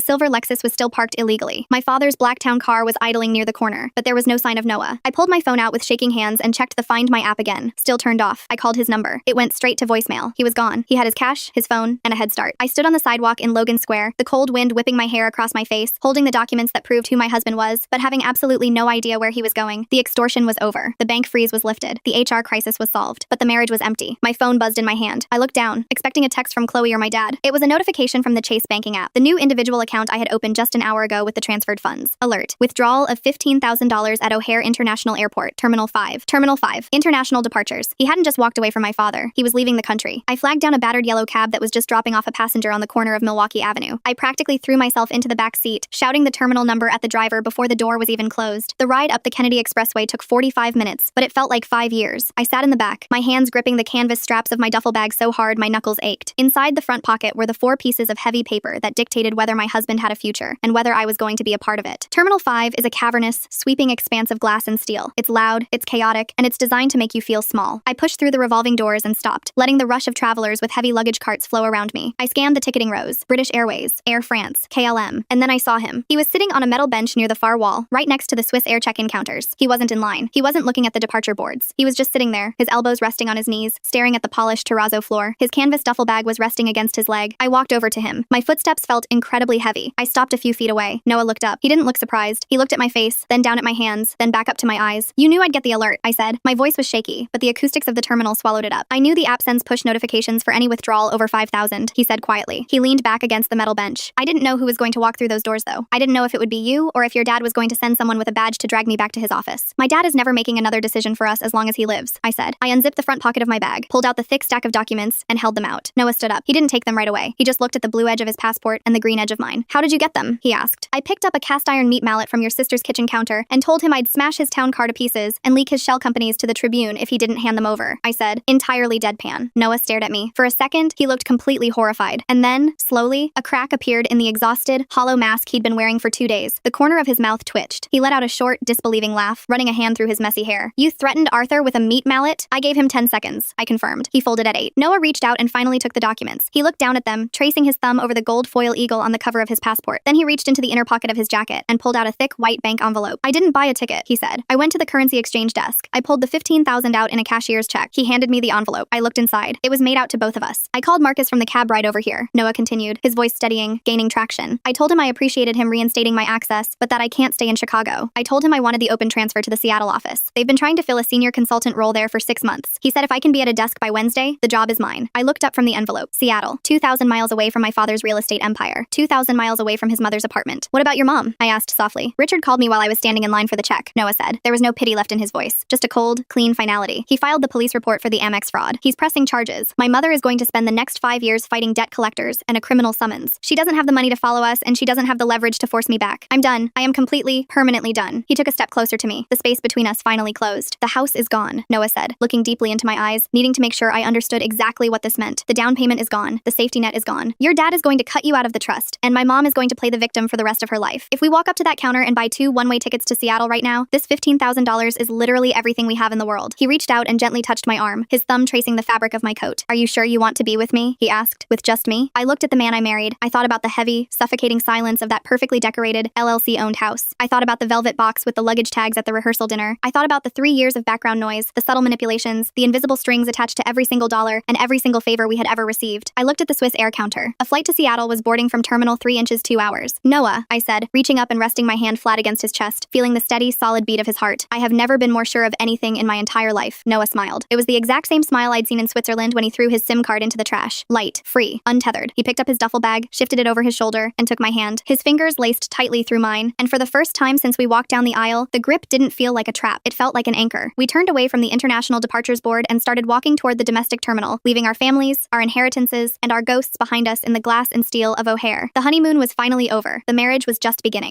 silver Lexus was still parked illegally. My father's Blacktown car was idling near the corner, but there was no sign of Noah. I pulled my phone out with shaking hands and checked the Find My app again. Still turned off. I called his number. It went straight to voicemail. He was gone. He had his cash, his phone, and a head start. I stood on the sidewalk in Logan Square, the cold wind whipping my hair across my face, holding the documents that proved who my husband was, but having absolutely no idea where he was going. The extortion was over. The bank freeze was lifted. The HR crisis was solved, but the marriage was empty. My phone buzzed in my hand. I looked down, expecting a text from Chloe or my dad. It was a notification from the Chase banking app, the new individual account I had opened just an hour ago with the transferred funds. Alert. Withdrawal of $15,000 at O'Hare International Airport, Terminal 5. Terminal 5. International departures. He hadn't just walked away from my father. He was leaving the country. I flagged down a battered yellow cab that was just dropping off a passenger on the corner of Milwaukee Avenue. I practically threw myself into the back seat, shouting the terminal number at the driver before the door was even closed. The ride up the Kennedy Expressway took 45 minutes, but it felt like 5 years. I sat in the back, my hands gripping the canvas straps of my duffel bag so hard my knuckles ached. Inside the front pocket were the 4 pieces of heavy paper that dictated whether my husband had a future and whether I was going going to be a part of it. Terminal 5 is a cavernous, sweeping expanse of glass and steel. It's loud, it's chaotic, and it's designed to make you feel small. I pushed through the revolving doors and stopped, letting the rush of travelers with heavy luggage carts flow around me. I scanned the ticketing rows: British Airways, Air France, KLM, and then I saw him. He was sitting on a metal bench near the far wall, right next to the Swiss Air check-in counters. He wasn't in line. He wasn't looking at the departure boards. He was just sitting there, his elbows resting on his knees, staring at the polished terrazzo floor. His canvas duffel bag was resting against his leg. I walked over to him. My footsteps felt incredibly heavy. I stopped a few feet away. Noah looked up. He didn't look surprised. He looked at my face, then down at my hands, then back up to my eyes. "You knew I'd get the alert," I said. My voice was shaky, but the acoustics of the terminal swallowed it up. "I knew the app sends push notifications for any withdrawal over 5,000, he said quietly. He leaned back against the metal bench. "I didn't know who was going to walk through those doors, though. I didn't know if it would be you or if your dad was going to send someone with a badge to drag me back to his office. My dad is never making another decision for us as long as he lives," I said. I unzipped the front pocket of my bag, pulled out the thick stack of documents, and held them out. Noah stood up. He didn't take them right away. He just looked at the blue edge of his passport and the green edge of mine. "How did you get them?" he asked. "I picked up a cast iron meat mallet from your sister's kitchen counter and told him I'd smash his town car to pieces and leak his shell companies to the Tribune if he didn't hand them over," I said, entirely deadpan. Noah stared at me. For a second, he looked completely horrified. And then, slowly, a crack appeared in the exhausted, hollow mask he'd been wearing for 2 days. The corner of his mouth twitched. He let out a short, disbelieving laugh, running a hand through his messy hair. "You threatened Arthur with a meat mallet?" "I gave him 10 seconds, I confirmed. He folded at 8. Noah reached out and finally took the documents. He looked down at them, tracing his thumb over the gold foil eagle on the cover of his passport. Then he reached into the inner pocket of his jacket and pulled out a thick, white bank envelope. "I didn't buy a ticket," he said. "I went to the currency exchange desk. I pulled the 15,000 out in a cashier's check." He handed me the envelope. I looked inside. It was made out to both of us. "I called Marcus from the cab ride over here," Noah continued, his voice steadying, gaining traction. "I told him I appreciated him reinstating my access, but that I can't stay in Chicago. I told him I wanted the open transfer to the Seattle office. They've been trying to fill a senior consultant role there for 6 months. He said if I can be at a desk by Wednesday, the job is mine." I looked up from the envelope. Seattle, 2,000 miles away from my father's real estate empire, 2,000 miles away from his mother's apartment. "What about your mom?" I asked softly. "Richard called me while I was standing in line for the check," Noah said. There was no pity left in his voice, just a cold, clean finality. "He filed the police report for the Amex fraud. He's pressing charges. My mother is going to spend the next 5 years fighting debt collectors and a criminal summons. She doesn't have the money to follow us, and she doesn't have the leverage to force me back. I'm done. I am completely, permanently done." He took a step closer to me. The space between us finally closed. "The house is gone," Noah said, looking deeply into my eyes, needing to make sure I understood exactly what this meant. "The down payment is gone. The safety net is gone. Your dad is going to cut you out of the trust, and my mom is going to play the victim for the rest of her life. If we walk up to that counter and buy 2 one-way tickets to Seattle right now, this $15,000 is literally everything we have in the world." He reached out and gently touched my arm, his thumb tracing the fabric of my coat. "Are you sure you want to be with me?" he asked. "With just me?" I looked at the man I married. I thought about the heavy, suffocating silence of that perfectly decorated, LLC-owned house. I thought about the velvet box with the luggage tags at the rehearsal dinner. I thought about the 3 years of background noise, the subtle manipulations, the invisible strings attached to every single dollar, and every single favor we had ever received. I looked at the Swiss Air counter. A flight to Seattle was boarding from Terminal 3 inches 2 hours. "Noah," I said, reaching up and resting my hand flat against his chest, feeling the steady, solid beat of his heart. "I have never been more sure of anything in my entire life." Noah smiled. It was the exact same smile I'd seen in Switzerland when he threw his SIM card into the trash. Light, free, untethered. He picked up his duffel bag, shifted it over his shoulder, and took my hand. His fingers laced tightly through mine, and for the first time since we walked down the aisle, the grip didn't feel like a trap. It felt like an anchor. We turned away from the International Departures Board and started walking toward the domestic terminal, leaving our families, our inheritances, and our ghosts behind us in the glass and steel of O'Hare. The honeymoon was finally over. The marriage was just beginning.